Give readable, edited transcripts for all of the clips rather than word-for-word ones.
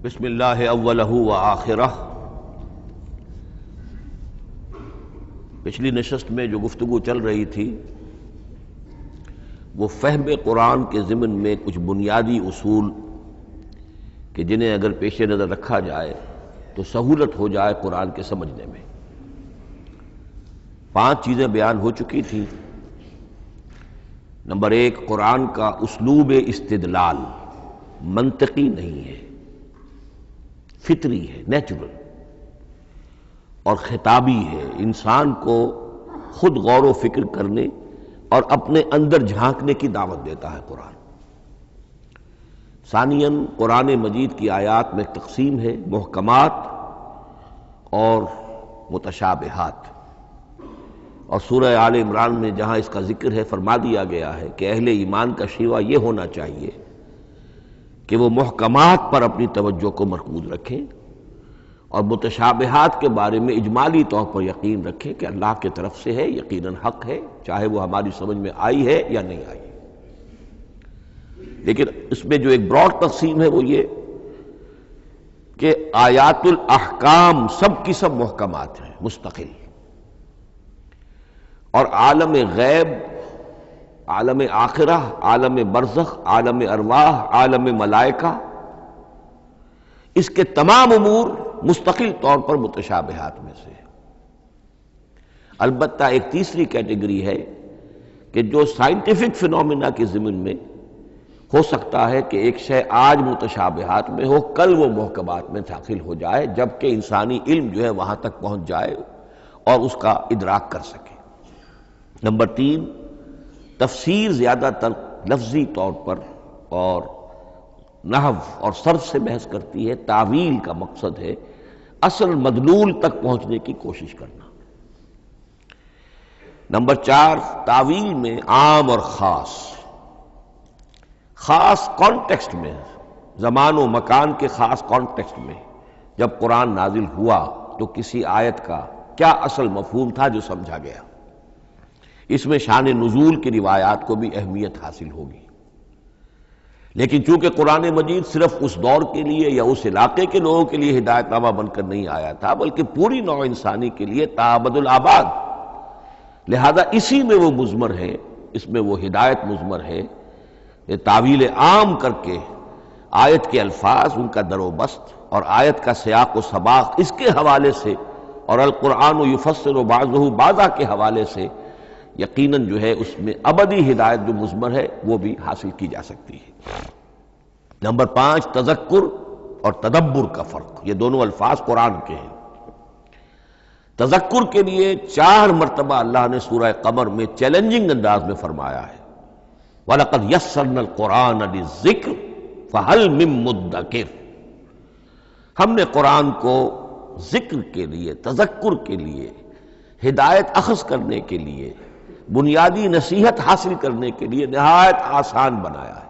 بسم اللہ اولہ و آخرہ۔ پچھلی نشست میں جو گفتگو چل رہی تھی وہ فہم قرآن کے ضمن میں کچھ بنیادی اصول کہ جنہیں اگر پیش نظر رکھا جائے تو سہولت ہو جائے قرآن کے سمجھنے میں۔ 5 چیزیں بیان ہو چکی تھیں۔ نمبر 1، قرآن کا اسلوب استدلال منطقی نہیں ہے، فطری ہے، نیچرل اور خطابی ہے، انسان کو خود غور و فکر کرنے اور اپنے اندر جھانکنے کی دعوت دیتا ہے قرآن۔ ثانیاً، قرآن مجید کی آیات میں تقسیم ہے محکمات اور متشابہات، اور سورہ آل عمران میں جہاں اس کا ذکر ہے فرما دیا گیا ہے کہ اہل ایمان کا شیوہ یہ ہونا چاہیے کہ وہ محکمات پر اپنی توجہ کو مرکوز رکھیں اور متشابہات کے بارے میں اجمالی طور پر یقین رکھیں کہ اللہ کی طرف سے ہے، یقیناً حق ہے، چاہے وہ ہماری سمجھ میں آئی ہے یا نہیں آئی۔ لیکن اس میں جو ایک براڈ تقسیم ہے وہ یہ کہ آیات الاحکام سب کی سب محکمات ہیں مستقل، اور عالم غیب، عالم آخرہ، عالم برزخ، عالم ارواح، عالم ملائکہ، اس کے تمام امور مستقل طور پر متشابہات میں سے ہے۔ البتہ ایک تیسری کیٹیگری ہے کہ جو سائنٹیفک فینومینا کے ضمن میں ہو سکتا ہے کہ ایک شے آج متشابہات میں ہو، کل وہ محکمات میں داخل ہو جائے، جبکہ انسانی علم جو ہے وہاں تک پہنچ جائے اور اس کا ادراک کر سکے۔ نمبر 3، تفسیر زیادہ تر لفظی طور پر اور نحو اور صرف سے بحث کرتی ہے، تعویل کا مقصد ہے اصل مدلول تک پہنچنے کی کوشش کرنا۔ نمبر 4، تعویل میں عام اور خاص، خاص کانٹیکسٹ میں، زمان و مکان کے خاص کانٹیکسٹ میں جب قرآن نازل ہوا تو کسی آیت کا کیا اصل مفہوم تھا جو سمجھا گیا۔ اس میں شان نزول کی روایات کو بھی اہمیت حاصل ہوگی۔ لیکن چونکہ قرآن مجید صرف اس دور کے لیے یا اس علاقے کے لوگوں کے لیے ہدایت نامہ بن کر نہیں آیا تھا، بلکہ پوری نوع انسانی کے لیے تا ابد الآباد، لہذا اسی میں وہ مضمر ہے، اس میں وہ ہدایت مضمر ہے۔ یہ تعویل عام کر کے آیت کے الفاظ، ان کا در و بست اور آیت کا سیاق و سباق اس کے حوالے سے، اور القرآن یفسر بعضہ بعضا کے حوالے سے یقیناً جو ہے اس میں ابدی ہدایت جو مضمر ہے وہ بھی حاصل کی جا سکتی ہے۔ نمبر 5، تذکر اور تدبر کا فرق، یہ دونوں الفاظ قرآن کے ہیں۔ تذکر کے لیے 4 مرتبہ اللہ نے سورہ قمر میں چیلنجنگ انداز میں فرمایا ہے وَلَقَدْ يَسَّرْنَا الْقُرْآنَ لِلذِّكْرِ فَهَلْ مِن مُّدَّكِرٍ، ہم نے قرآن کو ذکر کے لیے، تذکر کے لیے، ہدایت اخذ کرنے کے لیے، بنیادی نصیحت حاصل کرنے کے لیے نہایت آسان بنایا ہے۔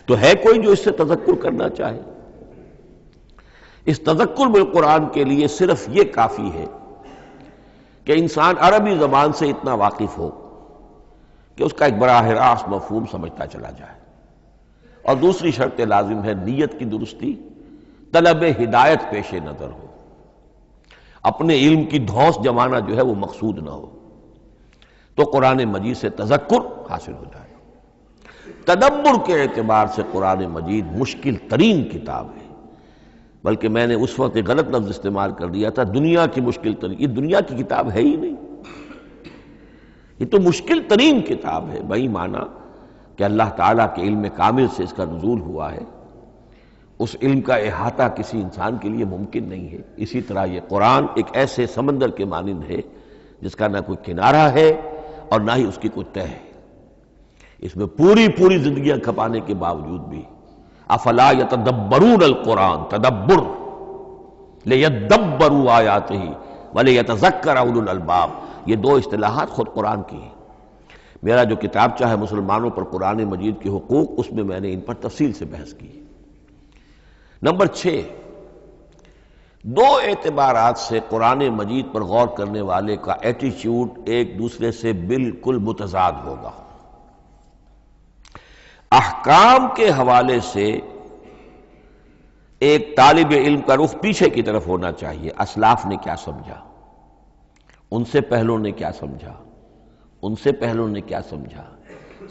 تو ہے کوئی جو اس سے تذکر کرنا چاہے؟ اس تذکر بالقرآن کے لیے صرف یہ کافی ہے کہ انسان عربی زبان سے اتنا واقف ہو کہ اس کا ایک براہ راست مفہوم سمجھتا چلا جائے، اور دوسری شرط لازم ہے نیت کی درستی، طلب ہدایت پیش نظر ہو، اپنے علم کی دھوس جمانا جو ہے وہ مقصود نہ ہو، تو قرآن مجید سے تذکر حاصل ہو جائے۔ تدبر کے اعتبار سے قرآن مجید مشکل ترین کتاب ہے، بلکہ میں نے اس وقت ایک غلط لفظ استعمال کر دیا تھا، دنیا کی مشکل ترین، یہ دنیا کی کتاب ہے ہی نہیں، یہ تو مشکل ترین کتاب ہے، بہی معنی کہ اللہ تعالیٰ کے علم کامل سے اس کا نزول ہوا ہے، اس علم کا احاطہ کسی انسان کے لیے ممکن نہیں ہے۔ اسی طرح یہ قرآن ایک ایسے سمندر کے مانند ہے جس کا نہ کوئی کنارہ ہے اور نہ ہی اس کی کوئی تہہ ہے، اس میں پوری زندگیاں کھپانے کے باوجود بھی افلا یتدبرون القرآن، تدبر، لیدبروا آیاتہ ولیتذکر اولو الالباب، یہ 2 اصطلاحات خود قرآن کی ہیں۔ میرا جو کتابچہ ہے مسلمانوں پر قرآن مجید کے حقوق، اس میں میں نے ان پر تفصیل سے بحث کی۔ نمبر 6، 2 اعتبارات سے قرآن مجید پر غور کرنے والے کا ایٹیچیوڈ ایک دوسرے سے بالکل متضاد ہوگا۔ احکام کے حوالے سے ایک طالب علم کا رخ پیچھے کی طرف ہونا چاہیے، اسلاف نے کیا سمجھا، ان سے پہلوں نے کیا سمجھا، ان سے پہلوں نے کیا سمجھا،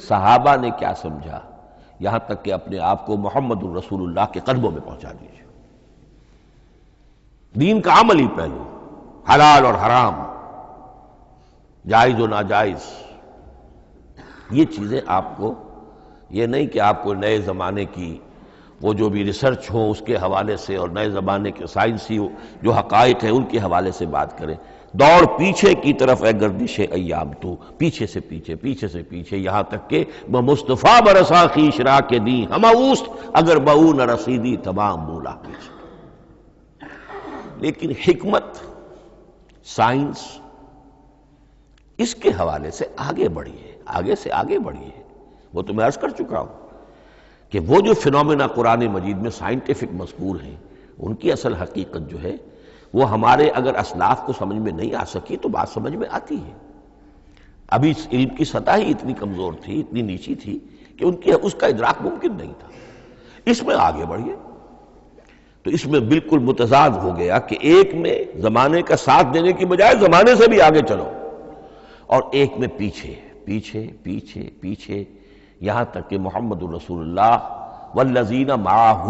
صحابہ نے کیا سمجھا، یہاں تک کہ اپنے آپ کو محمد الرسول اللہ کے قدموں میں پہنچا دیجیے۔ دین کا عملی پہلو، حلال اور حرام، جائز و ناجائز، یہ چیزیں آپ کو، یہ نہیں کہ آپ کو نئے زمانے کی وہ جو بھی ریسرچ ہو اس کے حوالے سے اور نئے زمانے کے سائنسی جو حقائق ہیں ان کے حوالے سے بات کریں۔ دوڑ پیچھے کی طرف ہے گردش ایام تو، پیچھے سے پیچھے، پیچھے سے پیچھے، یہاں تک کہ بمصطفیٰ برسا خویش را کے دی ہم اوست اگر بہو نہ رسیدی تمام مولا پیچھے۔ لیکن حکمت، سائنس اس کے حوالے سے آگے بڑھی ہے، آگے سے آگے بڑھی ہے۔ وہ تو میں عرض کر چکا ہوں کہ وہ جو فینومینا قرآن مجید میں سائنٹیفک مذکور ہیں ان کی اصل حقیقت جو ہے وہ ہمارے اگر اسلاف کو سمجھ میں نہیں آ سکی تو بات سمجھ میں آتی ہے۔ ابھی علم کی سطح ہی اتنی کمزور تھی، اتنی نیچی تھی کہ ان کی اس کا ادراک ممکن نہیں تھا۔ اس میں آگے بڑھیے تو اس میں بالکل متضاد ہو گیا کہ ایک میں زمانے کا ساتھ دینے کی بجائے زمانے سے بھی آگے چلو، اور ایک میں پیچھے پیچھے پیچھے پیچھے، یہاں تک کہ محمد الرسول اللہ والذین معہ،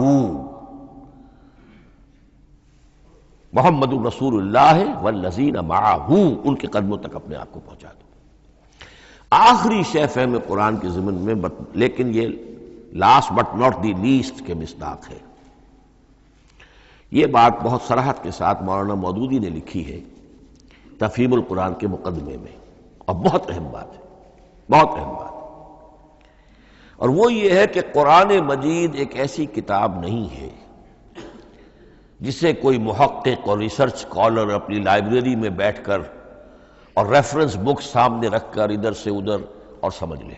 محمد الرسول اللہ والذین معہ، ان کے قدموں تک اپنے آپ کو پہنچا دو۔ آخری شے فہم قرآن کے ضمن میں، لیکن یہ last but not the least کے مصداق ہے۔ یہ بات بہت صراحت کے ساتھ مولانا مودودی نے لکھی ہے تفہیم القرآن کے مقدمے میں، اور بہت اہم بات ہے، بہت اہم بات۔ اور وہ یہ ہے کہ قرآن مجید ایک ایسی کتاب نہیں ہے جسے کوئی محقق اور ریسرچ اسکالر اپنی لائبریری میں بیٹھ کر اور ریفرنس بک سامنے رکھ کر ادھر سے ادھر اور سمجھ لے۔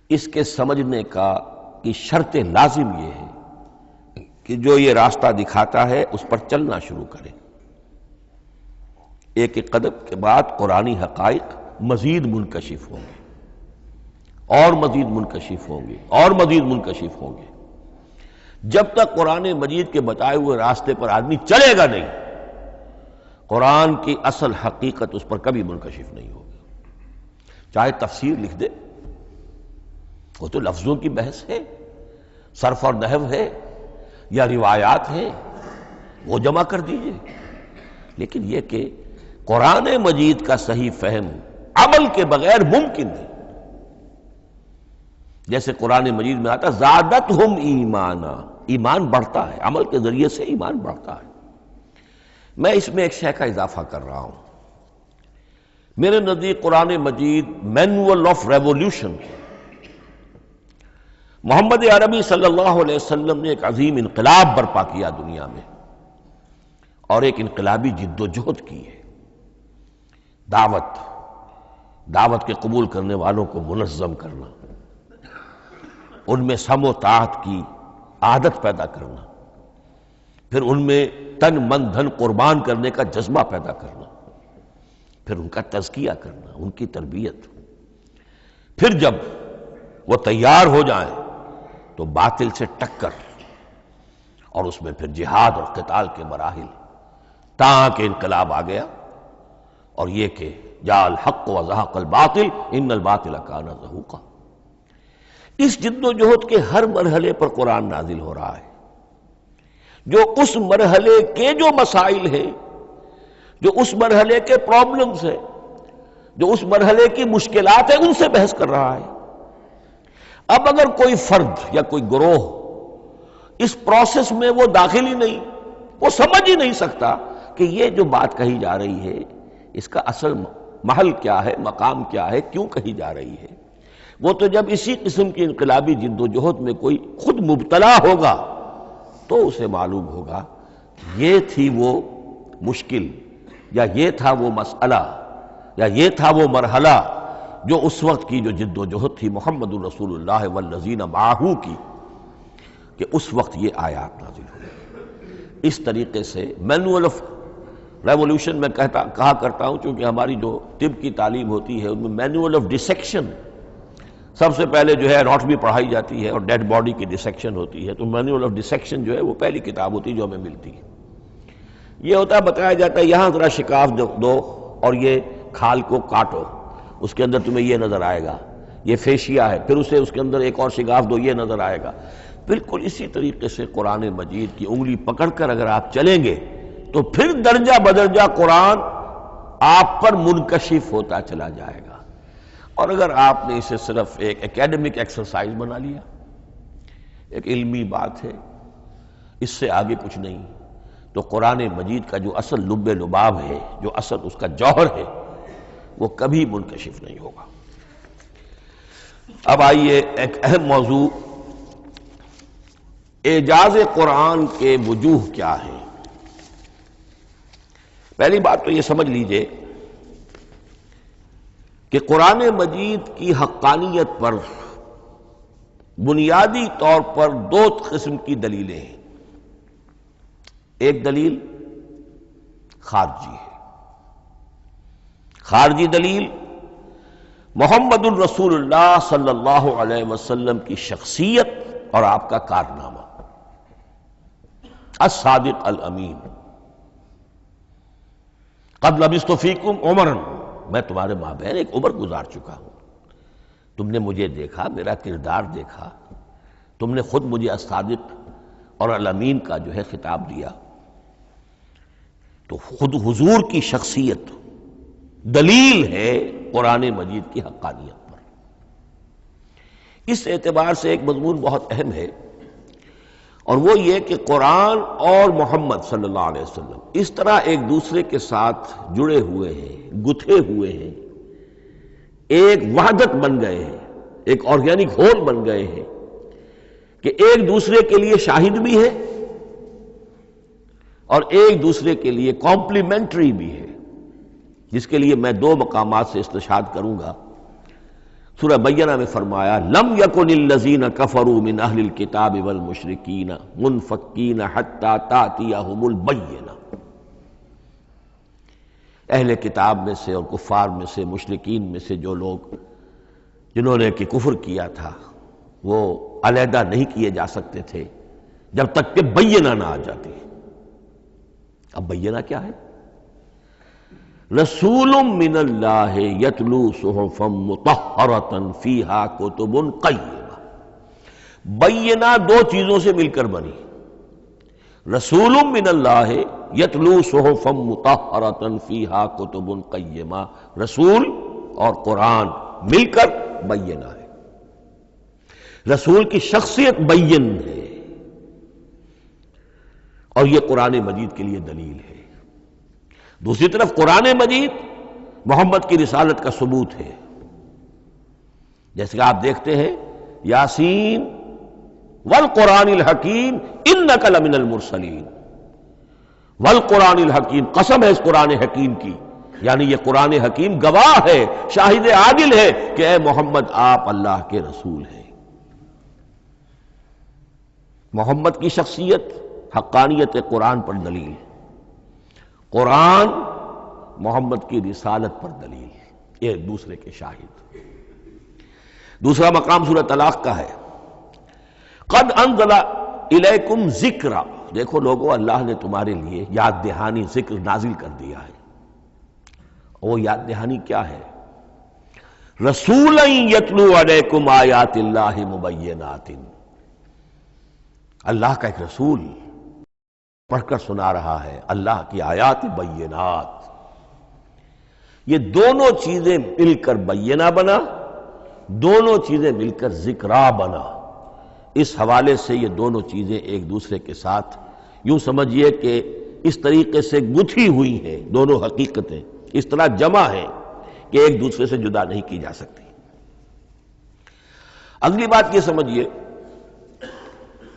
اس کے سمجھنے کی شرط لازم یہ ہے کہ جو یہ راستہ دکھاتا ہے اس پر چلنا شروع کرے۔ ایک ایک قدم کے بعد قرآنی حقائق مزید منکشف ہوں گے، اور مزید منکشف ہوں گے، اور مزید منکشف ہوں گے۔ جب تک قرآن مجید کے بتائے ہوئے راستے پر آدمی چلے گا نہیں، قرآن کی اصل حقیقت اس پر کبھی منکشف نہیں ہوگی۔ چاہے تفسیر لکھ دے، وہ تو لفظوں کی بحث ہے، صرف اور نحو ہے، یا روایات ہیں، وہ جمع کر دیجئے۔ لیکن یہ کہ قرآن مجید کا صحیح فہم عمل کے بغیر ممکن نہیں۔ جیسے قرآن مجید میں آتا زادتہم ایمانا، ایمان بڑھتا ہے، عمل کے ذریعے سے ایمان بڑھتا ہے۔ میں اس میں ایک شے کا اضافہ کر رہا ہوں۔ میرے نزدیک قرآن مجید مینول آف ریولیوشن، محمد عربی صلی اللہ علیہ وسلم نے ایک عظیم انقلاب برپا کیا دنیا میں، اور ایک انقلابی جد و جہد کی ہے۔ دعوت کے قبول کرنے والوں کو منظم کرنا، ان میں سم و طاعت کی عادت پیدا کرنا، پھر ان میں تن من دھن قربان کرنے کا جذبہ پیدا کرنا، پھر ان کا تزکیہ کرنا، ان کی تربیت، پھر جب وہ تیار ہو جائیں تو باطل سے ٹکر، اور اس میں پھر جہاد اور قتال کے مراحل، تاکہ انقلاب آ گیا، اور یہ کہ جاء الحق وزہق الباطل ان الباطل کان زہوقا۔ اس جد و جہد کے ہر مرحلے پر قرآن نازل ہو رہا ہے، جو اس مرحلے کے جو مسائل ہیں، جو اس مرحلے کے پرابلمز ہیں، جو اس مرحلے کی مشکلات ہیں، ان سے بحث کر رہا ہے۔ اب اگر کوئی فرد یا کوئی گروہ اس پروسیس میں وہ داخل ہی نہیں، وہ سمجھ ہی نہیں سکتا کہ یہ جو بات کہی جا رہی ہے اس کا اصل محل کیا ہے، مقام کیا ہے، کیوں کہی جا رہی ہے، وہ تو جب اسی قسم کی انقلابی جد و جہد میں کوئی خود مبتلا ہوگا تو اسے معلوم ہوگا یہ تھی وہ مشکل، یا یہ تھا وہ مسئلہ، یا یہ تھا وہ مرحلہ جو اس وقت کی جو جد و جہد تھی محمد الرسول اللہ والذین معہ کی، کہ اس وقت یہ آیات نازل ہوئی۔ اس طریقے سے مینول آف ریولیوشن میں کہا کرتا ہوں، چونکہ ہماری جو طب کی تعلیم ہوتی ہے ان میں مینول آف ڈسیکشن، سب سے پہلے جو ہے اناٹمی پڑھائی جاتی ہے اور ڈیڈ باڈی کی ڈسیکشن ہوتی ہے، تو مینول آف ڈسیکشن جو ہے وہ پہلی کتاب ہوتی ہے جو ہمیں ملتی ہے۔ یہ ہوتا ہے، بتایا جاتا ہے یہاں ذرا شکاف دو اور یہ کھال کو کاٹو، اس کے اندر تمہیں یہ نظر آئے گا، یہ فیشیا ہے، پھر اسے اس کے اندر ایک اور شگاف دو، یہ نظر آئے گا۔ بالکل اسی طریقے سے قرآن مجید کی انگلی پکڑ کر اگر آپ چلیں گے تو پھر درجہ بدرجہ قرآن آپ پر منکشف ہوتا چلا جائے گا۔ اور اگر آپ نے اسے صرف ایک اکیڈمک ایکسرسائز بنا لیا، ایک علمی بات ہے، اس سے آگے کچھ نہیں، تو قرآن مجید کا جو اصل لب لباب ہے، جو اصل اس کا جوہر ہے، وہ کبھی منکشف نہیں ہوگا۔ اب آئیے ایک اہم موضوع، اعجاز قرآن کے وجوہ کیا ہیں۔ پہلی بات تو یہ سمجھ لیجئے کہ قرآن مجید کی حقانیت پر بنیادی طور پر دو قسم کی دلیلیں ہیں۔ ایک دلیل خارجی ہے، خارجی دلیل محمد الرسول اللہ صلی اللہ علیہ وسلم کی شخصیت اور آپ کا کارنامہ، الصادق الامین۔ قد لبثت فیکم عمرا، میں تمہارے مابین ایک عمر گزار چکا ہوں، تم نے مجھے دیکھا، میرا کردار دیکھا، تم نے خود مجھے الصادق اور الامین کا جو ہے خطاب دیا، تو خود حضور کی شخصیت دلیل ہے قرآن مجید کی حقانیت پر۔ اس اعتبار سے ایک مضمون بہت اہم ہے، اور وہ یہ کہ قرآن اور محمد صلی اللہ علیہ وسلم اس طرح ایک دوسرے کے ساتھ جڑے ہوئے ہیں، گتھے ہوئے ہیں، ایک وحدت بن گئے ہیں، ایک آرگینک ہول بن گئے ہیں کہ ایک دوسرے کے لیے شاہد بھی ہے اور ایک دوسرے کے لیے کمپلیمنٹری بھی ہے، جس کے لیے میں دو مقامات سے استشہاد کروں گا۔ سورہ بینہ میں فرمایا لم یکن الذین کفروا من اہل الکتاب والمشرکین منفکین حتی تأتیہم البینہ، اہل کتاب میں سے اور کفار میں سے، مشرکین میں سے جو لوگ جنہوں نے کہ کفر کیا تھا، وہ علیحدہ نہیں کیے جا سکتے تھے جب تک کہ بینہ نہ آ جاتی۔ اب بینہ کیا ہے؟ رسول من اللہ یتلو صحفا مطہرۃ فیہا کتب قیمہ۔ بینہ دو چیزوں سے مل کر بنی، رسول من اللہ یتلو صحفا مطہرۃ فیہا کتب قیمہ، رسول اور قرآن مل کر بینہ ہے۔ رسول کی شخصیت بین ہے، اور یہ قرآن مجید کے لیے دلیل ہے۔ دوسری طرف قرآن مجید محمد کی رسالت کا ثبوت ہے، جیسے کہ آپ دیکھتے ہیں یاسین والقرآن الحکیم انک لمن المرسلین، والقرآن الحکیم، قسم ہے اس قرآن حکیم کی، یعنی یہ قرآن حکیم گواہ ہے، شاہد عادل ہے کہ اے محمد آپ اللہ کے رسول ہیں۔ محمد کی شخصیت، حقانیت قرآن پر دلیل، قرآن محمد کی رسالت پر دلیل، ایک دوسرے کے شاہد۔ دوسرا مقام سورہ طلاق کا ہے، قد انزل الیکم ذکرا، دیکھو لوگو اللہ نے تمہارے لیے یاد دہانی ذکر نازل کر دیا ہے۔ وہ یاد دہانی کیا ہے؟ رسولا یتلو علیکم آیات اللہ مبینات، اللہ کا ایک رسول پڑھ کر سنا رہا ہے اللہ کی آیات بینات۔ یہ دونوں چیزیں مل کر بینہ بنا، دونوں چیزیں مل کر ذکرا بنا۔ اس حوالے سے یہ دونوں چیزیں ایک دوسرے کے ساتھ یوں سمجھیے کہ اس طریقے سے گتھی ہوئی ہیں، دونوں حقیقتیں اس طرح جمع ہیں کہ ایک دوسرے سے جدا نہیں کی جا سکتی۔ اگلی بات یہ سمجھیے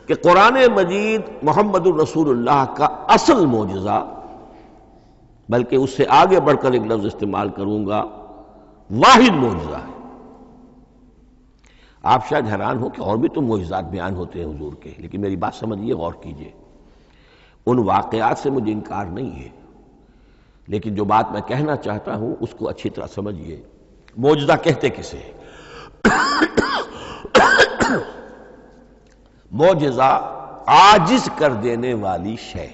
کہ قرآن مجید محمد الرسول اللہ کا اصل معجزہ، بلکہ اس سے آگے بڑھ کر ایک لفظ استعمال کروں گا، واحد معجزہ ہے۔ آپ شاید حیران ہو کہ اور بھی تو معجزات بیان ہوتے ہیں حضور کے، لیکن میری بات سمجھیے، غور کیجئے، ان واقعات سے مجھے انکار نہیں ہے، لیکن جو بات میں کہنا چاہتا ہوں اس کو اچھی طرح سمجھیے۔ معجزہ کہتے کسے؟ معجزہ عاجز کر دینے والی شے.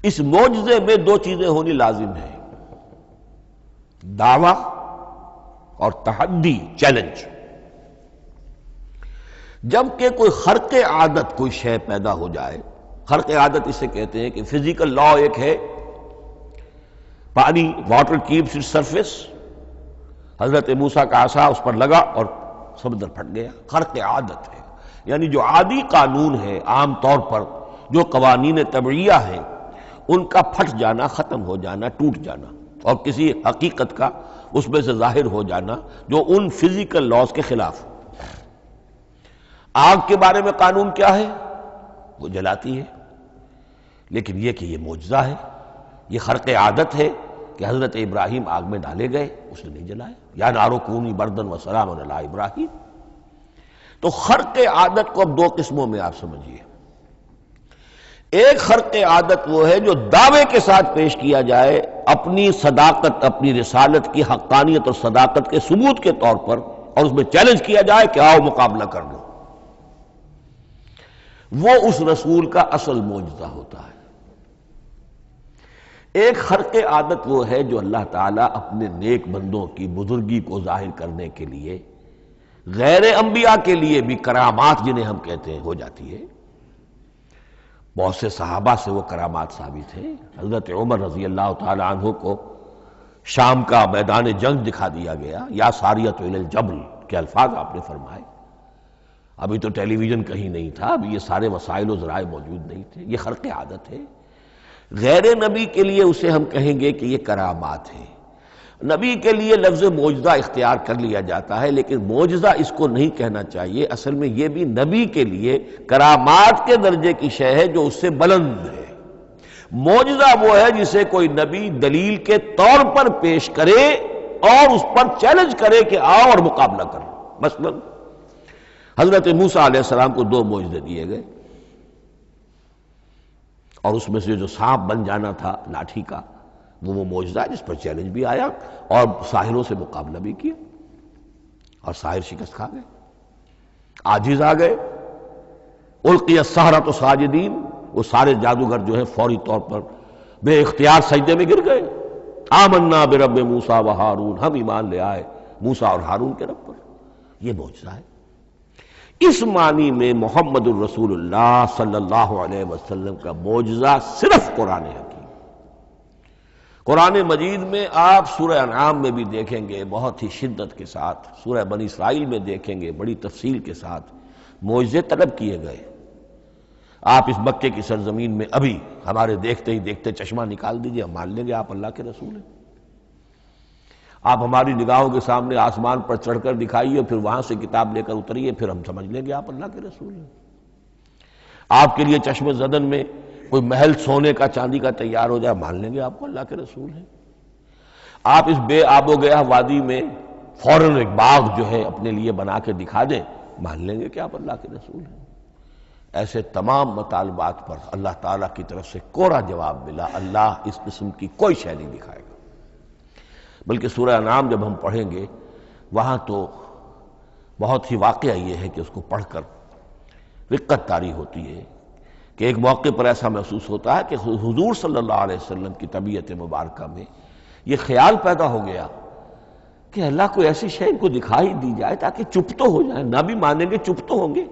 اس معجزے میں دو چیزیں ہونی لازم ہیں: دعویٰ اور تحدی، چیلنج. جب کہ کوئی خرق عادت کوئی شے پیدا ہو جائے، خرق عادت اسے کہتے ہیں کہ فزیکل لا ایک ہے، پانی، واٹر کیپس اٹس سرفیس، حضرت موسیٰ کا عصا اس پر لگا اور سمندر پھٹ گیا. خرق عادت ہے، یعنی جو عادی قانون ہے، عام طور پر جو قوانین طبعیہ ہیں، ان کا پھٹ جانا، ختم ہو جانا، ٹوٹ جانا، اور کسی حقیقت کا اس میں سے ظاہر ہو جانا جو ان فزیکل لاز کے خلاف. آگ کے بارے میں قانون کیا ہے؟ وہ جلاتی ہے. لیکن یہ کہ یہ معجزہ ہے، یہ خرق عادت ہے کہ حضرت ابراہیم آگ میں ڈالے گئے، اس نے نہیں جلایا. یا نارو کونی بردن و سلام علی ابراہیم. تو خرق عادت کو اب دو قسموں میں آپ سمجھیے. ایک خرق عادت وہ ہے جو دعوے کے ساتھ پیش کیا جائے، اپنی صداقت، اپنی رسالت کی حقانیت اور صداقت کے ثبوت کے طور پر، اور اس میں چیلنج کیا جائے کہ آؤ مقابلہ کر لو. وہ اس رسول کا اصل معجزہ ہوتا ہے. ایک خرق عادت وہ ہے جو اللہ تعالیٰ اپنے نیک بندوں کی بزرگی کو ظاہر کرنے کے لیے، غیر انبیاء کے لیے بھی کرامات جنہیں ہم کہتے ہیں ہو جاتی ہے. بہت سے صحابہ سے وہ کرامات ثابت ہیں. حضرت عمر رضی اللہ تعالی عنہ کو شام کا میدان جنگ دکھا دیا گیا، یا ساریۃ الی الجبل کے الفاظ آپ نے فرمائے. ابھی تو ٹیلی ویژن کہیں نہیں تھا، ابھی یہ سارے وسائل و ذرائع موجود نہیں تھے. یہ خرق عادت ہے. غیر نبی کے لیے اسے ہم کہیں گے کہ یہ کرامات ہے. نبی کے لیے لفظ معجزہ اختیار کر لیا جاتا ہے، لیکن معجزہ اس کو نہیں کہنا چاہیے. اصل میں یہ بھی نبی کے لیے کرامات کے درجے کی شے ہے جو اس سے بلند ہے. معجزہ وہ ہے جسے کوئی نبی دلیل کے طور پر پیش کرے اور اس پر چیلنج کرے کہ آؤ اور مقابلہ کرو. مثلا حضرت موسیٰ علیہ السلام کو دو معجزے دیے گئے، اور اس میں سے جو سانپ بن جانا تھا لاٹھی کا، وہ معجزہ ہے جس پر چیلنج بھی آیا اور ساحروں سے مقابلہ بھی کیا، اور ساحر شکست کھا گئے، عاجز آ گئے. القی السحرۃ ساجدین، وہ سارے جادوگر جو ہیں فوری طور پر بے اختیار سجدے میں گر گئے. آمنا برب موسیٰ و ہارون، ہم ایمان لے آئے موسیٰ اور ہارون کے رب پر. یہ معجزہ ہے. اس معنی میں محمد الرسول اللہ صلی اللہ علیہ وسلم کا معجزہ صرف قرآن حکیم. قرآن مجید میں آپ سورہ انعام میں بھی دیکھیں گے بہت ہی شدت کے ساتھ، سورہ بنی اسرائیل میں دیکھیں گے بڑی تفصیل کے ساتھ معجزے طلب کیے گئے. آپ اس مکے کی سرزمین میں ابھی ہمارے دیکھتے ہی دیکھتے چشمہ نکال دیجئے، ہم مان لیں گے آپ اللہ کے رسول ہیں. آپ ہماری نگاہوں کے سامنے آسمان پر چڑھ کر دکھائیے، پھر وہاں سے کتاب لے کر اتریے، پھر ہم سمجھ لیں گے آپ اللہ کے رسول ہیں. آپ کے لیے چشم زدن میں کوئی محل سونے کا چاندی کا تیار ہو جائے، مان لیں گے آپ کو اللہ کے رسول ہیں. آپ اس بے آب و گیا وادی میں فوراً ایک باغ جو ہے اپنے لیے بنا کے دکھا دیں، مان لیں گے کہ آپ اللہ کے رسول ہیں. ایسے تمام مطالبات پر اللہ تعالیٰ کی طرف سے کوڑا جواب ملا، اللہ اس قسم کی کوئی شے نہیں دکھائے گا. بلکہ سورہ انعام جب ہم پڑھیں گے وہاں تو بہت ہی واقعہ یہ ہے کہ اس کو پڑھ کر رقت طاری ہوتی ہے کہ ایک موقع پر ایسا محسوس ہوتا ہے کہ حضور صلی اللہ علیہ وسلم کی طبیعت مبارکہ میں یہ خیال پیدا ہو گیا کہ اللہ کو ایسی شے ان کو دکھائی دی جائے تاکہ چپ تو ہو جائیں. نہ بھی مانیں گے چپ تو ہوں گے،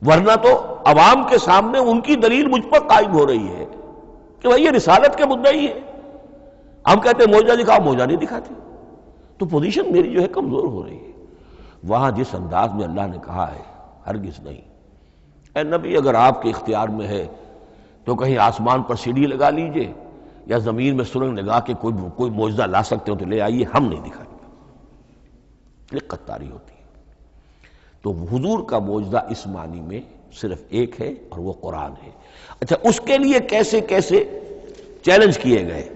ورنہ تو عوام کے سامنے ان کی دلیل مجھ پر قائم ہو رہی ہے کہ بھائی یہ رسالت کے مدعی ہے. ہم کہتے ہیں معجزہ دکھاؤ، معجزہ نہیں دکھاتے، تو پوزیشن میری جو ہے کمزور ہو رہی ہے. وہاں جس انداز میں اللہ نے کہا ہے، ہرگز نہیں. اے نبی اگر آپ کے اختیار میں ہے تو کہیں آسمان پر سیڑھی لگا لیجئے، یا زمین میں سرنگ لگا کے کوئی معجزہ لا سکتے ہو تو لے آئیے، ہم نہیں دکھائیں گے. رقت طاری ہوتی ہے. تو حضور کا معجزہ اس معنی میں صرف ایک ہے اور وہ قرآن ہے. اچھا، اس کے لیے کیسے کیسے چیلنج کیے گئے؟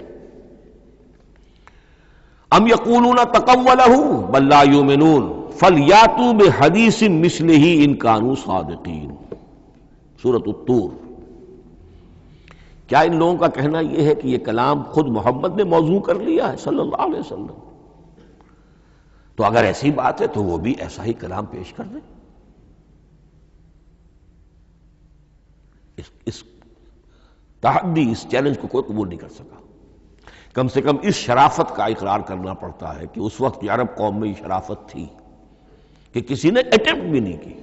ام یقولون تقولہ بل لا یؤمنون فلیاتوا بحدیث مثلہ ان کانوا صادقین. سورۃ الطور. کیا ان لوگوں کا کہنا یہ ہے کہ یہ کلام خود محمد نے موضوع کر لیا ہے صلی اللہ علیہ وسلم؟ تو اگر ایسی بات ہے تو وہ بھی ایسا ہی کلام پیش کر دیں. اس تحدی، اس چیلنج کو کوئی قبول نہیں کر سکا. کم سے کم اس شرافت کا اقرار کرنا پڑتا ہے کہ اس وقت عرب قوم میں یہ شرافت تھی کہ کسی نے اٹمپٹ بھی نہیں کی.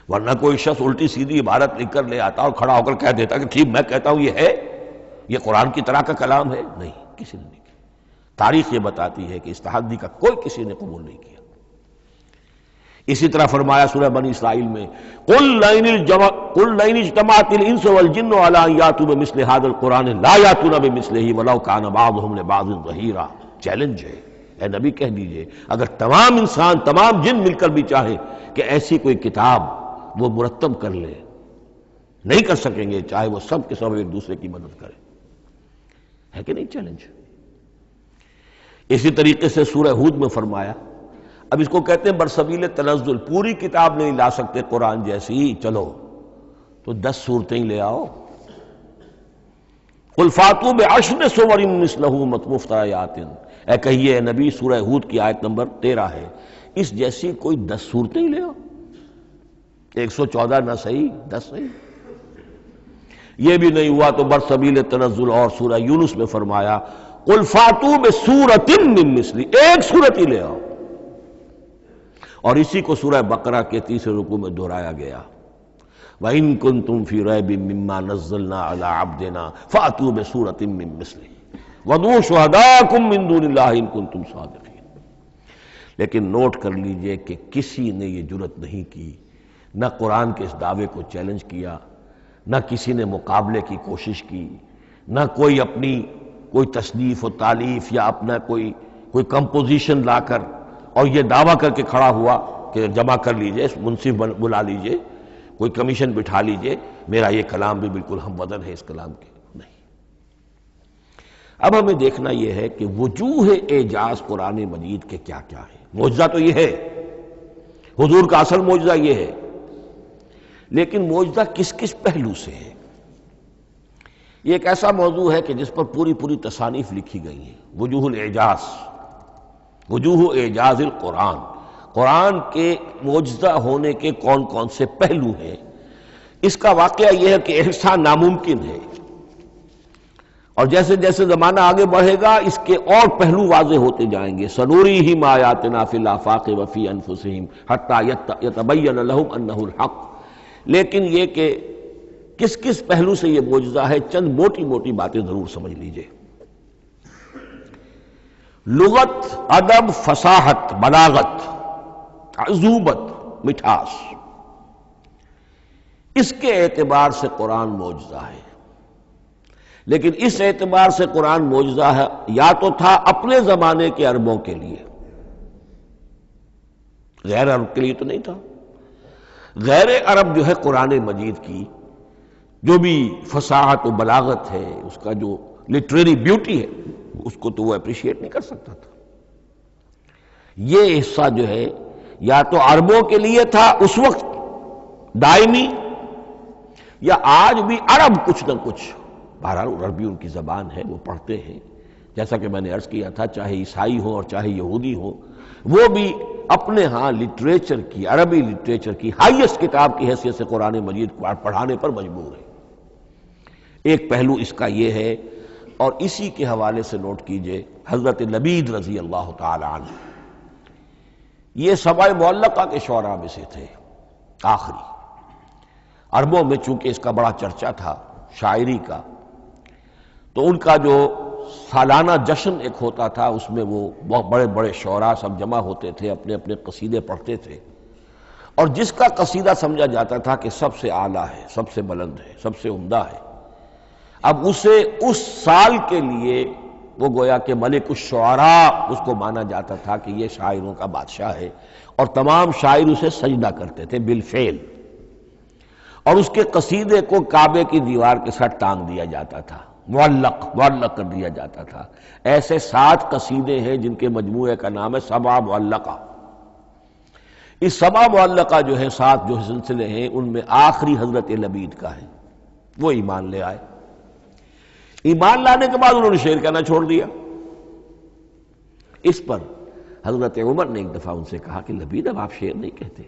ورنہ کوئی شخص الٹی سیدھی عبارت لکھ کر لے آتا اور کھڑا ہو کر کہہ دیتا کہ ٹھیک میں کہتا ہوں یہ ہے، یہ قرآن کی طرح کا کلام ہے. نہیں، کسی نے نہیں کیا. تاریخ یہ بتاتی ہے کہ اس تحدی کا کوئی کسی نے قبول نہیں کیا. اسی طرح فرمایا سورہ بنی اسرائیل میں قُلْ لَئِنِ اجْتَمَعَتِ الْإِنسُ وَالْجِنُّ عَلَىٰ أَن يَأْتُوا بِمِثْلِ هَٰذَا الْقُرْآنِ لَا يَأْتُونَ بِمِثْلِهِ وَلَوْ كَانَ بَعْضُهُمْ لِبَعْضٍ ظَهِيرًا. چیلنج ہے، اے نبی کہہ دیجئے اگر تمام انسان، تمام جن مل کر بھی چاہیں کہ ایسی کوئی کتاب وہ مرتب کر لے، نہیں کر سکیں گے، چاہے وہ سب کے سب ایک دوسرے کی مدد کریں. ہے کہ نہیں چیلنج؟ اسی طریقے سے سورہ ہود میں فرمایا، اب اس کو کہتے ہیں برسبیل تنزل، پوری کتاب نہیں لا سکتے قرآن جیسی، چلو تو 10 صورتیں ہی لے آؤ. قُلْ فَاتُوا بِعَشْرِ سُوَرٍ مِثْلَهُ مُفْتَرَيَاتٍ، اے کہیے اے نبی، سورہ ہود کی آیت نمبر 13 ہے، اس جیسی کوئی 10 صورتیں ہی لے آؤ. 114 نہ صحیح، 10 صحیح. یہ بھی نہیں ہوا تو برسبیل تنزل اور سورہ یونس میں فرمایا قُلْ فَاتُوا بِسُورَةٍ مِّن مِثْلِهِ، ایک صورت ہی لے آؤ. اور اسی کو سورہ بقرہ کے 30 رکوع میں دہرایا گیا، وَإِن كُنتُمْ فِي رَيْبٍ مِّمَّا نَزَّلْنَا عَلَىٰ عَبْدِنَا فَأْتُوا بِسُورَةٍ مِّن مِّثْلِهِ وَادْعُوا شُهَدَاءَكُم مِّن دُونِ اللَّهِ إِن كُنتُمْ صَادِقِينَ. لیکن نوٹ کر لیجئے کہ کسی نے یہ جرأت نہیں کی، نہ قرآن کے اس دعوے کو چیلنج کیا، نہ کسی نے مقابلے کی کوشش کی، نہ کوئی اپنی کوئی تصنیف و تالیف یا اپنا کوئی کمپوزیشن لا کر اور یہ دعویٰ کر کے کھڑا ہوا کہ جمع کر لیجئے، منصف بلا لیجئے، کوئی کمیشن بٹھا لیجئے، میرا یہ کلام بھی بالکل ہم وزن ہے اس کلام کے. نہیں. اب ہمیں دیکھنا یہ ہے کہ وجوہ اعجاز قرآن مجید کے کیا کیا ہے. معجزہ تو یہ ہے، حضور کا اصل معجزہ یہ ہے، لیکن معجزہ کس کس پہلو سے ہے؟ یہ ایک ایسا موضوع ہے کہ جس پر پوری تصانیف لکھی گئی ہیں. وجوہ الاعجاز، وجوہ اعجاز القرآن، قرآن کے معجزہ ہونے کے کون کون سے پہلو ہیں. اس کا واقعہ یہ ہے کہ احسان ناممکن ہے، اور جیسے جیسے زمانہ آگے بڑھے گا اس کے اور پہلو واضح ہوتے جائیں گے. سنوریہم آیاتنا فی الآفاق وفی انفسہم حتی یتبین لہم انہ الحق. لیکن یہ کہ کس کس پہلو سے یہ معجزہ ہے، چند موٹی موٹی باتیں ضرور سمجھ لیجئے. لغت، ادب، فصاحت، بلاغت، عذوبت، مٹھاس، اس کے اعتبار سے قرآن معجزہ ہے. لیکن اس اعتبار سے قرآن معجزہ ہے یا تو تھا اپنے زمانے کے عربوں کے لیے، غیر عرب کے لیے تو نہیں تھا. غیر عرب جو ہے قرآن مجید کی جو بھی فصاحت و بلاغت ہے، اس کا جو لٹریری بیوٹی ہے، اس کو تو وہ اپریشیٹ نہیں کر سکتا تھا. یہ حصہ جو ہے یا تو عربوں کے لیے تھا اس وقت دائمی، یا آج بھی عرب کچھ نہ کچھ، بہرحال عربی ان کی زبان ہے، وہ پڑھتے ہیں. جیسا کہ میں نے عرض کیا تھا، چاہے عیسائی ہوں اور چاہے یہودی ہوں، وہ بھی اپنے ہاں لٹریچر کی، عربی لٹریچر کی ہائیسٹ کتاب کی حیثیت سے قرآن مجید کو پڑھانے پر مجبور ہے. ایک پہلو اس کا یہ ہے. اور اسی کے حوالے سے نوٹ کیجئے حضرت لبید رضی اللہ تعالی عنہ، یہ سبع معلقہ کے شعراء میں سے تھے آخری. عربوں میں چونکہ اس کا بڑا چرچا تھا شاعری کا، تو ان کا جو سالانہ جشن ایک ہوتا تھا، اس میں وہ بہت بڑے بڑے شعراء سب جمع ہوتے تھے، اپنے اپنے قصیدے پڑھتے تھے، اور جس کا قصیدہ سمجھا جاتا تھا کہ سب سے اعلیٰ ہے، سب سے بلند ہے، سب سے عمدہ ہے، اب اسے اس سال کے لیے وہ گویا کہ ملک الشعراء اس کو مانا جاتا تھا کہ یہ شاعروں کا بادشاہ ہے، اور تمام شاعر اسے سجدہ کرتے تھے بالفعل، اور اس کے قصیدے کو کعبے کی دیوار کے ساتھ ٹانگ دیا جاتا تھا، معلق کر دیا جاتا تھا. ایسے 7 قصیدے ہیں جن کے مجموعے کا نام ہے سبع معلقہ. اس سبع معلقہ جو ہے 7 جو سلسلے ہیں، ان میں آخری حضرت لبید کا ہے. وہ ایمان لے آئے. ایمان لانے کے بعد انہوں نے شعر کہنا چھوڑ دیا. اس پر حضرت عمر نے ایک دفعہ ان سے کہا کہ لبید اب آپ شعر نہیں کہتے.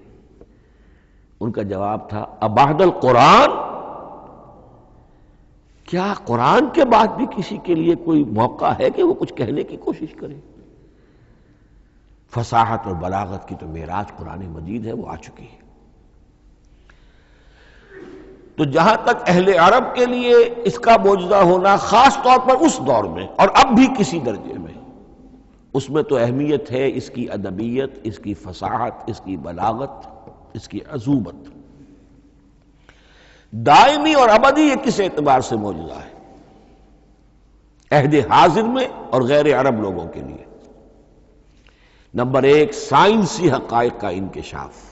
ان کا جواب تھا ابعد القرآن، کیا قرآن کے بعد بھی کسی کے لیے کوئی موقع ہے کہ وہ کچھ کہنے کی کوشش کرے؟ فصاحت اور بلاغت کی تو معراج قرآن مجید ہے، وہ آ چکی ہے. تو جہاں تک اہل عرب کے لیے اس کا معجزہ ہونا خاص طور پر اس دور میں اور اب بھی کسی درجے میں، اس میں تو اہمیت ہے اس کی ادبیت، اس کی فصاحت، اس کی بلاغت، اس کی عذوبت. دائمی اور ابدی یہ کس اعتبار سے معجزہ ہے؟ عہد حاضر میں اور غیر عرب لوگوں کے لیے. نمبر ایک، سائنسی حقائق کا انکشاف.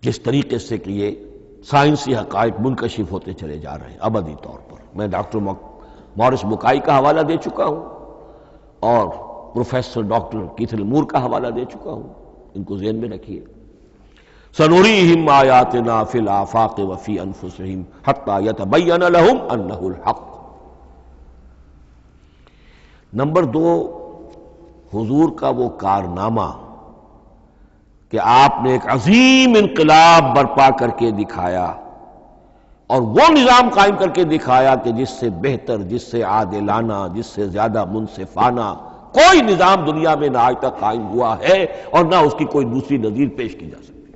جس طریقے سے کہ یہ سائنسی حقائق منکشف ہوتے چلے جا رہے ہیں ابدی طور پر. میں ڈاکٹر مورس بکائی کا حوالہ دے چکا ہوں اور پروفیسر ڈاکٹر کیتھل مور کا حوالہ دے چکا ہوں، ان کو ذہن میں رکھیے. سنریہم آیاتنا فی الآفاق وفی انفسہم حتی یتبین لہم انہ الحق. نمبر دو، حضور کا وہ کارنامہ کہ آپ نے ایک عظیم انقلاب برپا کر کے دکھایا اور وہ نظام قائم کر کے دکھایا کہ جس سے بہتر، جس سے عادلانہ، جس سے زیادہ منصفانہ کوئی نظام دنیا میں نہ آج تک قائم ہوا ہے اور نہ اس کی کوئی دوسری نظیر پیش کی جا سکتی.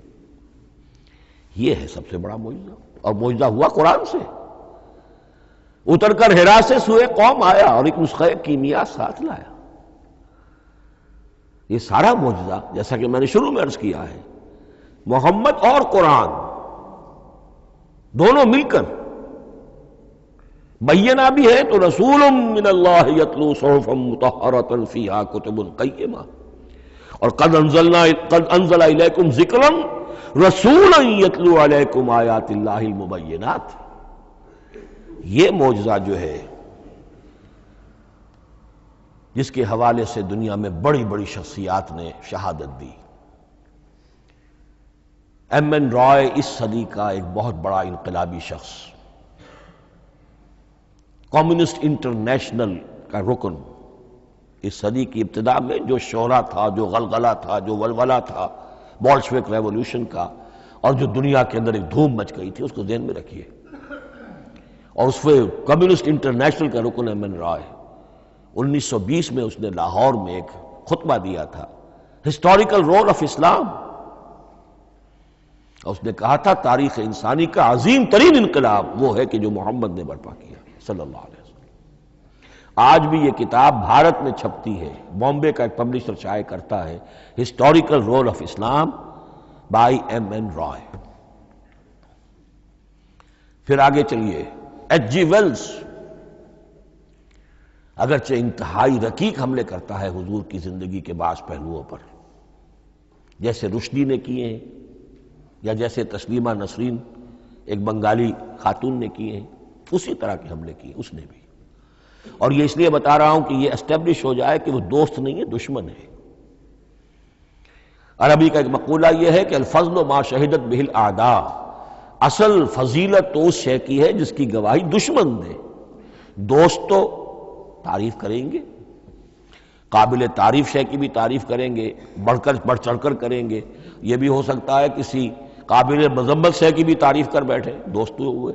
یہ ہے سب سے بڑا معجزہ، اور معجزہ ہوا قرآن سے. اتر کر حرا سے سوئے قوم آیا اور ایک نسخہ کیمیا ساتھ لایا. یہ سارا معجزہ جیسا کہ میں نے شروع میں عرض کیا ہے، محمد اور قرآن دونوں مل کر بینہ بھی ہے تو رسول من اللہ یتلو صحفا مطہرۃ فیہا کتب قیمہ، اور قد انزل الیکم ذکرا رسولا یتلو علیکم آیات اللہ المبینات. یہ معجزہ جو ہے جس کے حوالے سے دنیا میں بڑی بڑی شخصیات نے شہادت دی. ایم این رائے اس صدی کا ایک بہت بڑا انقلابی شخص، کمیونسٹ انٹرنیشنل کا رکن. اس صدی کی ابتدا میں جو شورا تھا، جو غلغلہ تھا، جو ولولہ تھا بولشوک ریولوشن کا، اور جو دنیا کے اندر ایک دھوم مچ گئی تھی، اس کو ذہن میں رکھیے. اور اس میں کمیونسٹ انٹرنیشنل کا رکن ایم این رائے 1920 میں اس نے لاہور میں ایک خطبہ دیا تھا، ہسٹوریکل رول آف اسلام. اور اس نے کہا تھا تاریخ انسانی کا عظیم ترین انقلاب وہ ہے کہ جو محمد نے برپا کیا صلی اللہ علیہ وسلم. آج بھی یہ کتاب بھارت میں چھپتی ہے، بامبے کا ایک پبلشر شائع کرتا ہے، historical role of Islam by M N Roy. پھر آگے چلیے، ایچ جی ویلز اگرچہ انتہائی رقیق حملے کرتا ہے حضور کی زندگی کے بعض پہلوؤں پر، جیسے رشدی نے کیے ہیں یا جیسے تسلیمہ نسرین ایک بنگالی خاتون نے کیے ہیں، اسی طرح کے حملے کیے اس نے بھی. اور یہ اس لیے بتا رہا ہوں کہ یہ اسٹیبلش ہو جائے کہ وہ دوست نہیں ہے، دشمن ہے. عربی کا ایک مقولہ یہ ہے کہ الفضل ما شہدت بہ الاعداء، اصل فضیلت تو اس شے کی ہے جس کی گواہی دشمن دے. دوست تو تعریف کریں گے، قابل تعریف شے کی بھی تعریف کریں گے، بڑھ چڑھ کر کریں گے. یہ بھی ہو سکتا ہے کسی قابل مذمت شے کی بھی تعریف کر بیٹھے، دوست تو ہوئے.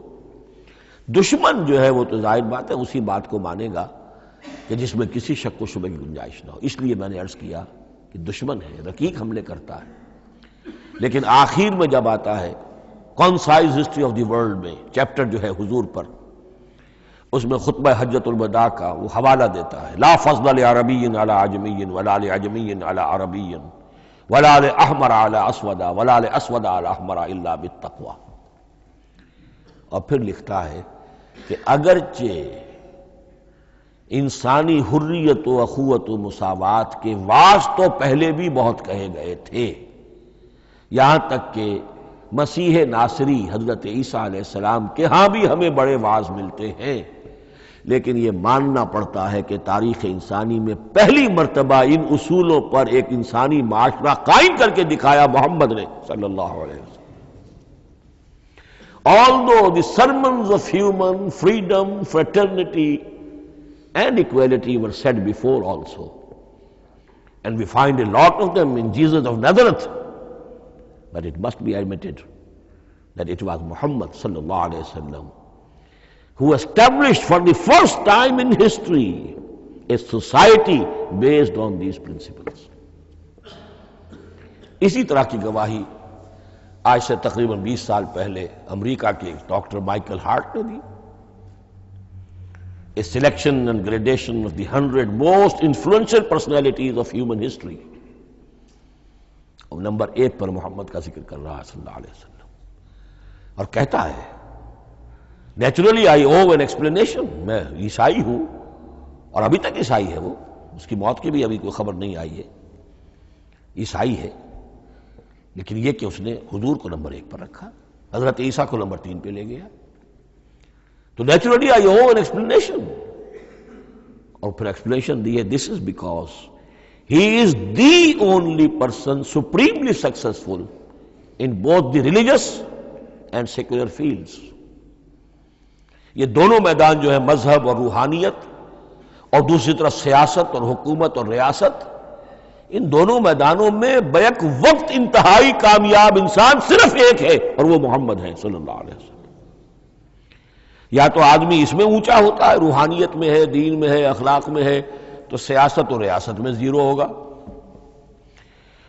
دشمن جو ہے وہ تو ظاہر بات ہے اسی بات کو مانے گا کہ جس میں کسی شک و شبہ کی گنجائش نہ ہو. اس لیے میں نے عرض کیا کہ دشمن ہے، رقیق حملے کرتا ہے. لیکن آخر میں جب آتا ہے concise history of the world میں چیپٹر جو ہے حضور پر، اس میں خطبہ حجۃ الوداع کا وہ حوالہ دیتا ہے، لا فضل لعربی علی عجمی ولا لعجمی علی عربی ولا لاحمر علی اسود ولا لاسود علی احمر الا بالتقوی. اور پھر لکھتا ہے کہ اگرچہ انسانی حریت و اخوت و مساوات کے واعظ تو پہلے بھی بہت کہے گئے تھے، یہاں تک کہ مسیح ناصری حضرت عیسیٰ علیہ السلام کے ہاں بھی ہمیں بڑے واعظ ملتے ہیں، لیکن یہ ماننا پڑتا ہے کہ تاریخ انسانی میں پہلی مرتبہ ان اصولوں پر ایک انسانی معاشرہ قائم کر کے دکھایا محمد نے صلی اللہ علیہ وسلم. Although the sermons of human freedom, fraternity and equality were said before also. And we find a lot of them in Jesus of Nazareth. But it must be admitted that it was Muhammad sallallahu alaihi wasallam who established for the first time in history a society based on these principles. اسی طرح کی گواہی آج سے تقریباً 20 سال پہلے امریکہ کے ڈاکٹر مائیکل ہارٹ نے دی. A selection and gradation of the 100 most influential personalities of human history. اور نمبر 1 پر محمد کا ذکر کر رہا ہے صلی اللہ علیہ وسلم، اور کہتا ہے نیچرلی آئی او این ایکسپلینیشن، میں عیسائی ہوں اور ابھی تک عیسائی ہے وہ، اس کی موت کی بھی ابھی کوئی خبر نہیں آئی ہے، عیسائی ہے، لیکن یہ کہ اس نے حضور کو نمبر 1 پر رکھا، حضرت عیسیٰ کو نمبر 3 پہ لے گیا. تو نیچرلی آئی او این ایکسپلینیشن، اور پھر ایکسپلینیشن دی ہے this is because he is the only person supremely successful in both the religious and secular fields. یہ دونوں میدان جو ہے مذہب اور روحانیت اور دوسری طرف سیاست اور حکومت اور ریاست، ان دونوں میدانوں میں بیک وقت انتہائی کامیاب انسان صرف ایک ہے، اور وہ محمد ہے صلی اللہ علیہ وسلم. یا تو آدمی اس میں اونچا ہوتا ہے، روحانیت میں ہے، دین میں ہے، اخلاق میں ہے، تو سیاست اور ریاست میں زیرو ہوگا.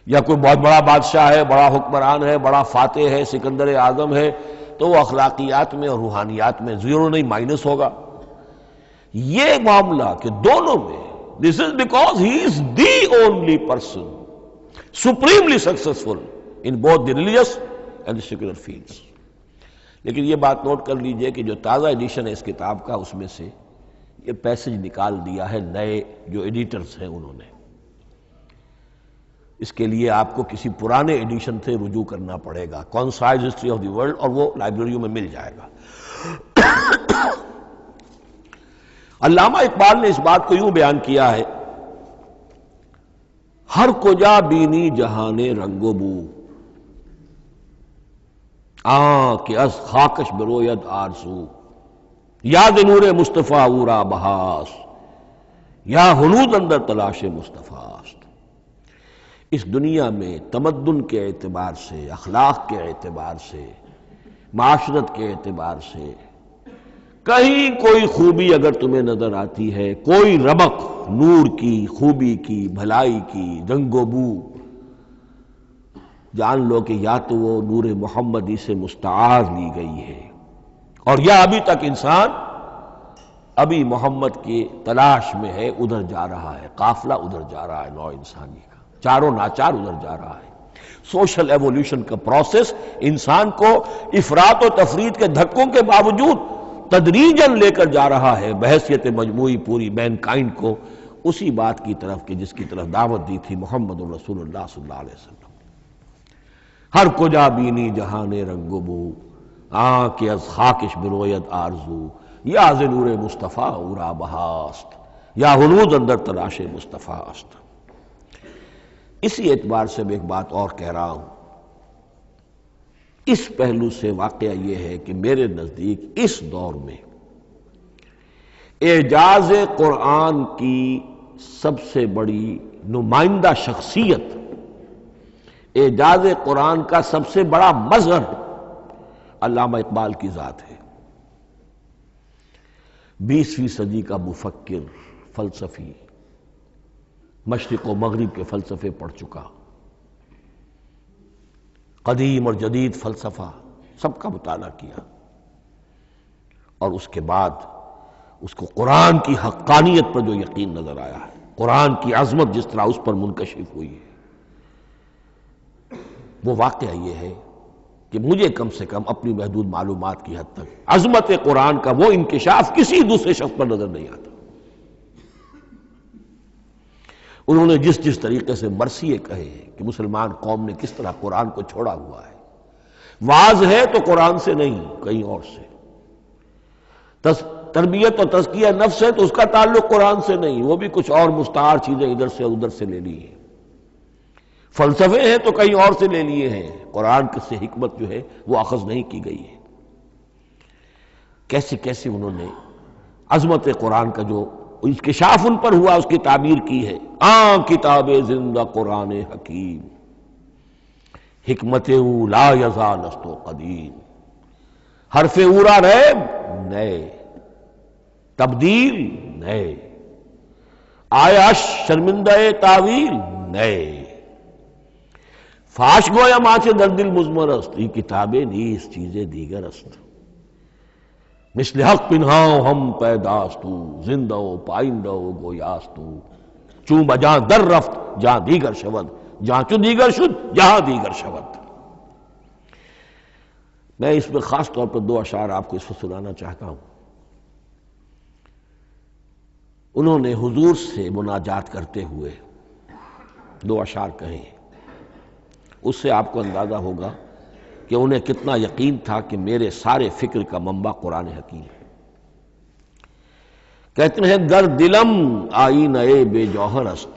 یا کوئی بہت بڑا بادشاہ ہے، بڑا حکمران ہے، بڑا فاتح ہے، سکندر اعظم ہے، تو وہ اخلاقیات میں اور روحانیات میں زیرو نہیں، مائنس ہوگا. یہ معاملہ کہ دونوں میں this is because he is the only person supremely successful in both the religious and the secular fields. لیکن یہ بات نوٹ کر لیجئے کہ جو تازہ ایڈیشن ہے اس کتاب کا، اس میں سے یہ پیسج نکال دیا ہے نئے جو ایڈیٹرز ہیں انہوں نے. اس کے لیے آپ کو کسی پرانے ایڈیشن سے رجوع کرنا پڑے گا، concise history of the world, اور وہ لائبریریوں میں مل جائے گا. علامہ اقبال نے اس بات کو یوں بیان کیا ہے، ہر کجا بینی جہان رنگ و بو، کہ از خاکش بروید آرزو، یاد نور مصطفیٰ اورا بہاس، یا ہنود اندر تلاش مصطفیٰ است. اس دنیا میں تمدن کے اعتبار سے، اخلاق کے اعتبار سے، معاشرت کے اعتبار سے کہیں کوئی خوبی اگر تمہیں نظر آتی ہے، کوئی رمق نور کی، خوبی کی، بھلائی کی، رنگ و بو، جان لو کہ یا تو وہ نور محمدی سے مستعار لی گئی ہے، اور یا ابھی تک انسان ابھی محمد کی تلاش میں ہے، ادھر جا رہا ہے، قافلہ ادھر جا رہا ہے، نوع انسانی کا چاروں ناچار ادھر جا رہا ہے. سوشل ایوولوشن کا پروسیس انسان کو افراط و تفرید کے دھکوں کے باوجود تدریجاً لے کر جا رہا ہے بحیثیت مجموعی پوری مین کائنڈ کو اسی بات کی طرف کہ جس کی طرف دعوت دی تھی محمد رسول اللہ صلی اللہ علیہ وسلم. ہر کجا بینی جہان رنگ و بو، کہ از خاکش بروید آرزو، یا ز نور مصطفیٰ اورا بہاست، یا ہنود اندر تلاش مصطفیٰ است. اسی اعتبار سے میں ایک بات اور کہہ رہا ہوں، اس پہلو سے واقعہ یہ ہے کہ میرے نزدیک اس دور میں اعجاز قرآن کی سب سے بڑی نمائندہ شخصیت، اعجاز قرآن کا سب سے بڑا مظہر علامہ اقبال کی ذات ہے. 20ویں صدی کا مفکر، فلسفی، مشرق و مغرب کے فلسفے پڑھ چکا، قدیم اور جدید فلسفہ سب کا مطالعہ کیا، اور اس کے بعد اس کو قرآن کی حقانیت پر جو یقین نظر آیا ہے، قرآن کی عظمت جس طرح اس پر منکشف ہوئی ہے، وہ واقعہ یہ ہے کہ مجھے کم سے کم اپنی محدود معلومات کی حد تک عظمت قرآن کا وہ انکشاف کسی دوسرے شخص پر نظر نہیں آتا. انہوں نے جس جس طریقے سے مرثیے کہے ہیں کہ مسلمان قوم نے کس طرح قرآن کو چھوڑا ہوا ہے، واعظ ہے تو قرآن سے نہیں کہیں اور سے، تربیت اور تزکیہ نفس ہے تو اس کا تعلق قرآن سے نہیں، وہ بھی کچھ اور مستعار چیزیں ادھر سے ادھر سے لے لی ہیں، فلسفے ہیں تو کہیں اور سے لے لیے ہیں، قرآن سے حکمت جو ہے وہ اخذ نہیں کی گئی ہے. کیسے کیسے انہوں نے عظمت قرآن کا جو انکشاف ان پر ہوا، اس کی تعبیر کی ہے، کتاب زندہ قرآن حکیم، حکمت او لا یزال است و قدیم، حرف اورا ریب نئے، تبدیل نئے، آیا شرمندہ تعویل نئے، فاش گویا ماچے در دل مضمر است، ای کتابیں نیز چیزیں دیگر است، مثل حق پنہاؤ ہم پیداستو، زندہ و پائندہ و گویاستو، چون بجاں در رفت جہاں دیگر شود، جہاں چو دیگر شد جہاں دیگر شود۔ میں اس میں خاص طور پر 2 اشعار آپ کو اس وقت سنانا چاہتا ہوں۔ انہوں نے حضور سے مناجات کرتے ہوئے 2 اشعار کہیں، اس سے آپ کو اندازہ ہوگا کہ انہیں کتنا یقین تھا کہ میرے سارے فکر کا منبع قرآن حکیم ہے۔ کہتے ہیں گر دلم آئینہ بے جوہر است،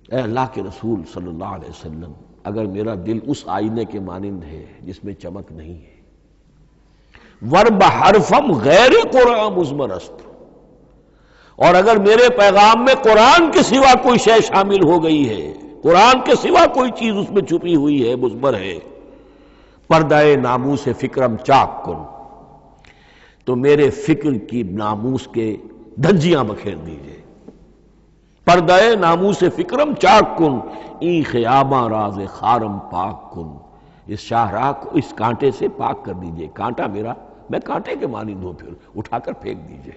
اے اللہ کے رسول صلی اللہ علیہ وسلم، اگر میرا دل اس آئینے کے مانند ہے جس میں چمک نہیں ہے، ورب حرفم غیر قرآن مضمر است، اور اگر میرے پیغام میں قرآن کے سوا کوئی شے شامل ہو گئی ہے، قرآن کے سوا کوئی چیز اس میں چھپی ہوئی ہے، مضمر ہے، پردہ ناموس فکرم چاک کن، تو میرے فکر کی ناموس کے دھجیاں بکھیر دیجئے، پردہ ناموس فکرم چاک کن، این خیامہ راز خارم پاک کن، اس شاہراہ کو اس کانٹے سے پاک کر دیجئے، کانٹا میرا، میں کانٹے کے مانند ہوں، پھر اٹھا کر پھینک دیجئے،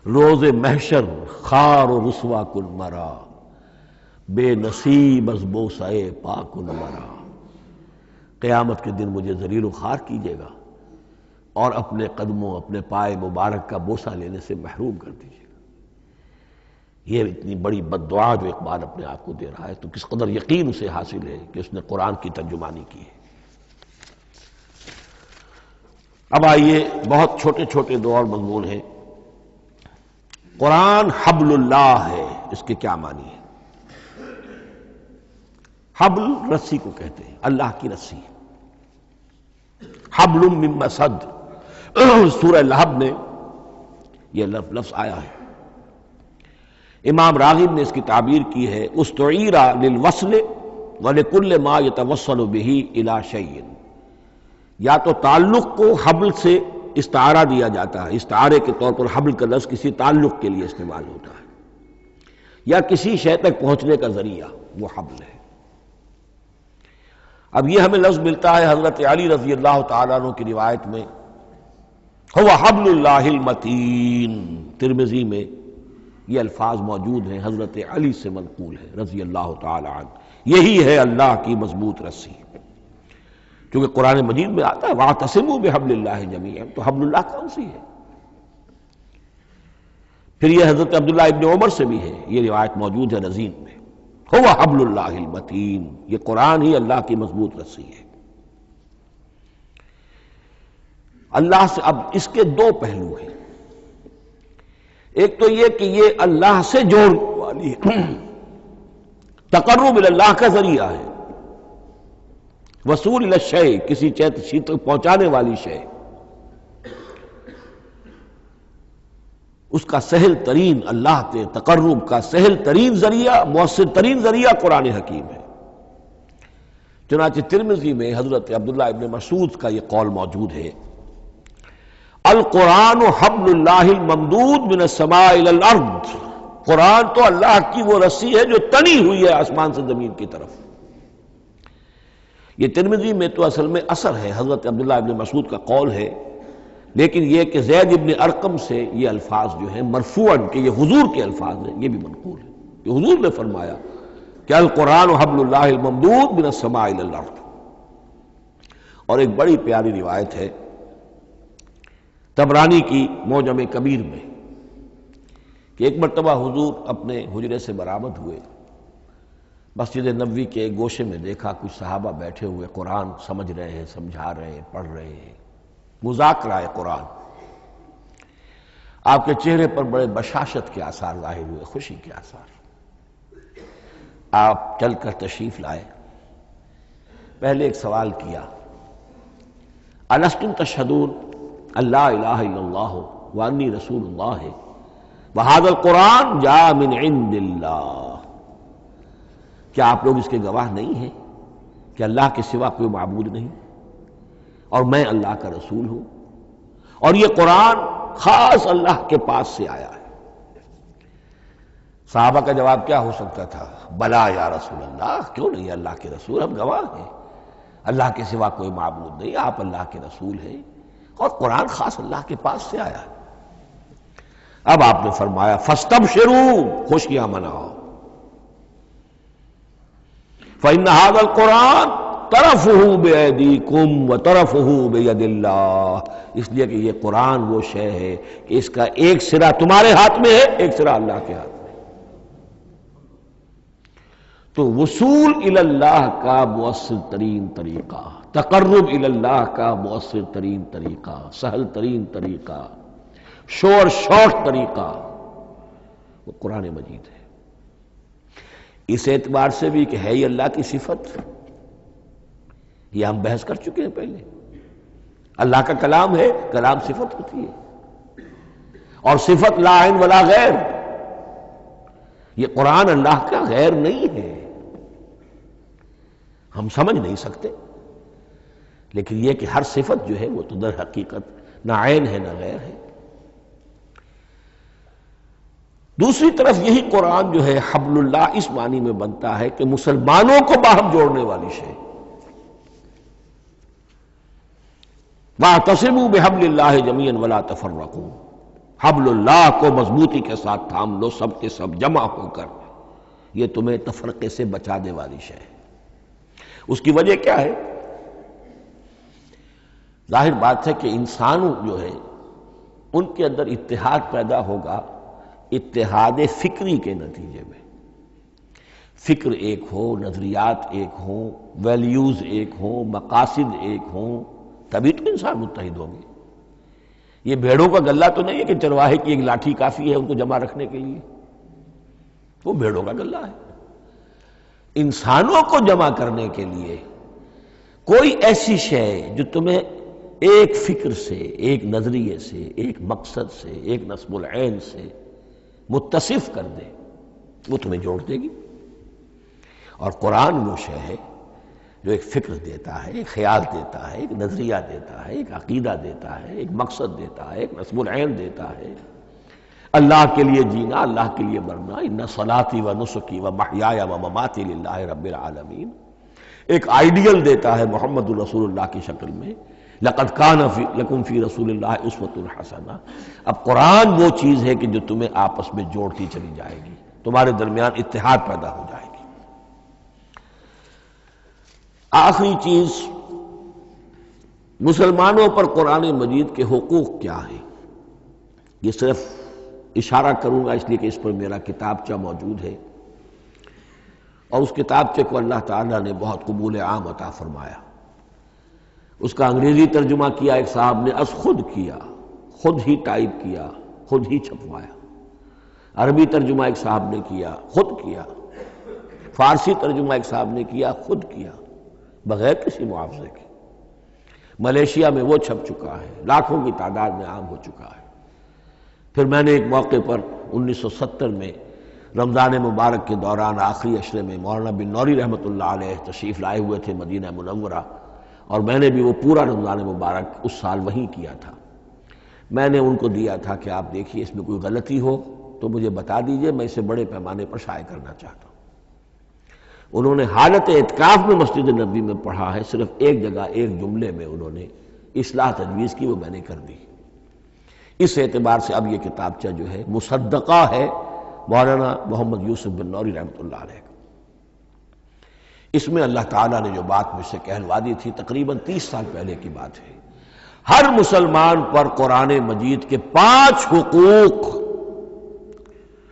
روز محشر خار و رسوا کن مرا، بے نصیب از بوسہ پاک کن مرا، قیامت کے دن مجھے ذلیل و خوار کیجیے گا اور اپنے قدموں، اپنے پائے مبارک کا بوسہ لینے سے محروم کر دیجیے گا۔ یہ اتنی بڑی بد دعا جو اقبال اپنے آپ کو دے رہا ہے، تو کس قدر یقین اسے حاصل ہے کہ اس نے قرآن کی ترجمانی کی ہے۔ اب آئیے، بہت چھوٹے چھوٹے 2 اور مضمون ہیں۔ قرآن حبل اللہ ہے، اس کے کیا معنی ہے؟ حبل رسی کو کہتے ہیں، اللہ کی رسی، حبل من مسد، سورہ لہب میں یہ لفظ آیا ہے۔ امام راغب نے اس کی تعبیر کی ہے، استعیر للوصل ولکل ما یتوصل به الی شیء، یا تو تعلق کو حبل سے استعارہ دیا جاتا ہے، استعارے کے طور پر حبل کا لفظ کسی تعلق کے لیے استعمال ہوتا ہے، یا کسی شے تک پہنچنے کا ذریعہ، وہ حبل ہے۔ اب یہ ہمیں لفظ ملتا ہے حضرت علی رضی اللہ تعالیٰ عنہ کی روایت میں، هو حبل اللہ المتین، ترمذی میں یہ الفاظ موجود ہیں، حضرت علی سے منقول ہے رضی اللہ تعالی عنہ، یہی ہے اللہ کی مضبوط رسی، کیونکہ قرآن مجید میں آتا ہے وَاعْتَصِمُوا بِحَبْلِ اللَّهِ جَمِيعًا، تو حبل اللہ کون سی ہے؟ پھر یہ حضرت عبداللہ ابن عمر سے بھی ہے، یہ روایت موجود ہے رزین میں، هو حبل اللہ المتین، یہ قرآن ہی اللہ کی مضبوط رسی ہے۔ اللہ سے اب اس کے 2 پہلو ہیں، ایک تو یہ کہ یہ اللہ سے جوڑنے والی ہے، تقرب اللہ کا ذریعہ ہے، وصول الی الشیء، کسی چیز تک پہنچانے والی شے، اس کا سہل ترین، اللہ کے تقرب کا سہل ترین ذریعہ، مؤثر ترین ذریعہ قرآن حکیم ہے۔ چنانچہ ترمذی میں حضرت عبداللہ ابن مسعود کا یہ قول موجود ہے، القرآن حبل اللہ الممدود من السماء الی الارض، قرآن تو اللہ کی وہ رسی ہے جو تنی ہوئی ہے آسمان سے زمین کی طرف۔ یہ ترمذی میں تو اصل میں اثر ہے، حضرت عبداللہ ابن مسعود کا قول ہے، لیکن یہ کہ زید ابن ارقم سے یہ الفاظ جو ہیں مرفوعاً کہ یہ حضور کے الفاظ ہیں، یہ بھی منقول ہے کہ حضور نے فرمایا کہ القرآن حبل اللہ الممدود من السماء الی الارض۔ اور ایک بڑی پیاری روایت ہے طبرانی کی معجم کبیر میں کہ ایک مرتبہ حضور اپنے حجرے سے برآمد ہوئے، مسجد نبوی کے ایک گوشے میں دیکھا کچھ صحابہ بیٹھے ہوئے قرآن سمجھ رہے ہیں، سمجھا رہے ہیں، پڑھ رہے ہیں، مذاکرہ قرآن۔ آپ کے چہرے پر بڑے بشاشت کے آثار ظاہر ہوئے، خوشی کے آثار۔ آپ چل کر تشریف لائے، پہلے ایک سوال کیا، الستم تشہدون، اللہ الہ الا اللہ وانی رسول اللہ وہذا القرآن جاء من عند اللہ۔ کیا آپ لوگ اس کے گواہ نہیں ہیں کہ اللہ کے سوا کوئی معبود نہیں اور میں اللہ کا رسول ہوں، اور یہ قرآن خاص اللہ کے پاس سے آیا ہے؟ صحابہ کا جواب کیا ہو سکتا تھا؟ بلا یا رسول اللہ، کیوں نہیں اللہ کے رسول، ہم گواہ ہیں، اللہ کے سوا کوئی معبود نہیں، آپ اللہ کے رسول ہیں اور قرآن خاص اللہ کے پاس سے آیا ہے۔ اب آپ نے فرمایا فاستبشروا، خوشیاں مناؤ، فإن هذا القرآن طرفه بأيديكم وطرفه بيد اللہ، اس لیے کہ یہ قرآن وہ شے ہے کہ اس کا ایک سرا تمہارے ہاتھ میں ہے، ایک سرا اللہ کے ہاتھ میں۔ تو وصول الی اللہ کا مؤثر ترین طریقہ، تقرب الی اللہ کا مؤثر ترین طریقہ، سہل ترین طریقہ، شور شارٹ طریقہ وہ قرآن مجید ہے۔ اس اعتبار سے بھی کہ ہے ہی اللہ کی صفت، یہ ہم بحث کر چکے ہیں پہلے، اللہ کا کلام ہے، کلام صفت ہوتی ہے، اور صفت لا عین ولا غیر، یہ قرآن اللہ کا غیر نہیں ہے، ہم سمجھ نہیں سکتے، لیکن یہ کہ ہر صفت جو ہے وہ تو در حقیقت نہ عین ہے نہ غیر ہے۔ دوسری طرف یہی قرآن جو ہے حبل اللہ اس معنی میں بنتا ہے کہ مسلمانوں کو باہم جوڑنے والی شے، وَاعْتَصِمُوا بِحَبْلِ اللَّهِ جَمِيعًا وَلَا تَفَرَّقُوا، حبل اللہ کو مضبوطی کے ساتھ تھام لو، سب کے سب جمع ہو کر، یہ تمہیں تفرقے سے بچانے والی شے ہے۔ اس کی وجہ کیا ہے؟ ظاہر بات ہے کہ انسان جو ہے ان کے اندر اتحاد پیدا ہوگا اتحاد فکری کے نتیجے میں، فکر ایک ہو، نظریات ایک ہوں، ویلیوز ایک ہوں، مقاصد ایک ہوں، تبھی تو انسان متحد ہوں گے۔ یہ بھیڑوں کا غلہ تو نہیں ہے کہ چرواہے کی ایک لاٹھی کافی ہے ان کو جمع رکھنے کے لیے، وہ بھیڑوں کا غلہ ہے۔ انسانوں کو جمع کرنے کے لیے کوئی ایسی شے جو تمہیں ایک فکر سے، ایک نظریے سے، ایک مقصد سے، ایک نصب العین سے متصف کر دے، وہ تمہیں جوڑ دے گی۔ اور قرآن وہ شے ہے جو ایک فکر دیتا ہے، ایک خیال دیتا ہے، ایک نظریہ دیتا ہے، ایک عقیدہ دیتا ہے، ایک مقصد دیتا ہے، ایک نصب العین دیتا ہے، اللہ کے لیے جینا، اللہ کے لیے مرنا، ان صلاتی و نسکی و محیای و مماتی للہ رب العالمین، ایک آئیڈیل دیتا ہے محمد الرسول اللہ کی شکل میں، لقد کان لکم فی رسول اللہ اسوۃ حسنہ۔ اب قرآن وہ چیز ہے کہ جو تمہیں آپس میں جوڑتی چلی جائے گی، تمہارے درمیان اتحاد پیدا ہو جائے گی۔ آخری چیز، مسلمانوں پر قرآن مجید کے حقوق کیا ہیں؟ یہ صرف اشارہ کروں گا اس لیے کہ اس پر میرا کتابچہ موجود ہے، اور اس کتابچے کو اللہ تعالیٰ نے بہت قبول عام عطا فرمایا۔ اس کا انگریزی ترجمہ کیا ایک صاحب نے، از خود کیا، خود ہی ٹائپ کیا، خود ہی چھپوایا۔ عربی ترجمہ ایک صاحب نے کیا، خود کیا۔ فارسی ترجمہ ایک صاحب نے کیا، خود کیا، بغیر کسی معاوضے کے۔ ملیشیا میں وہ چھپ چکا ہے، لاکھوں کی تعداد میں عام ہو چکا ہے۔ پھر میں نے ایک موقع پر 1970 میں رمضان مبارک کے دوران آخری عشرے میں مولانا بن نوری رحمۃ اللہ علیہ تشریف لائے ہوئے تھے مدینہ منورہ، اور میں نے بھی وہ پورا رمضان مبارک اس سال وہیں کیا تھا۔ میں نے ان کو دیا تھا کہ آپ دیکھیے اس میں کوئی غلطی ہو تو مجھے بتا دیجئے، میں اسے بڑے پیمانے پر شائع کرنا چاہتا ہوں۔ انہوں نے حالت اعتکاف میں مسجد نبوی میں پڑھا ہے، صرف ایک جگہ ایک جملے میں انہوں نے اصلاح تجویز کی، وہ میں نے کر دی۔ اس اعتبار سے اب یہ کتابچہ جو ہے مصدقہ ہے مولانا محمد یوسف بن نوری رحمۃ اللہ علیہ کا۔ اس میں اللہ تعالیٰ نے جو بات مجھ سے کہلوا دی تھی، تقریباً 30 سال پہلے کی بات ہے، ہر مسلمان پر قرآن مجید کے 5 حقوق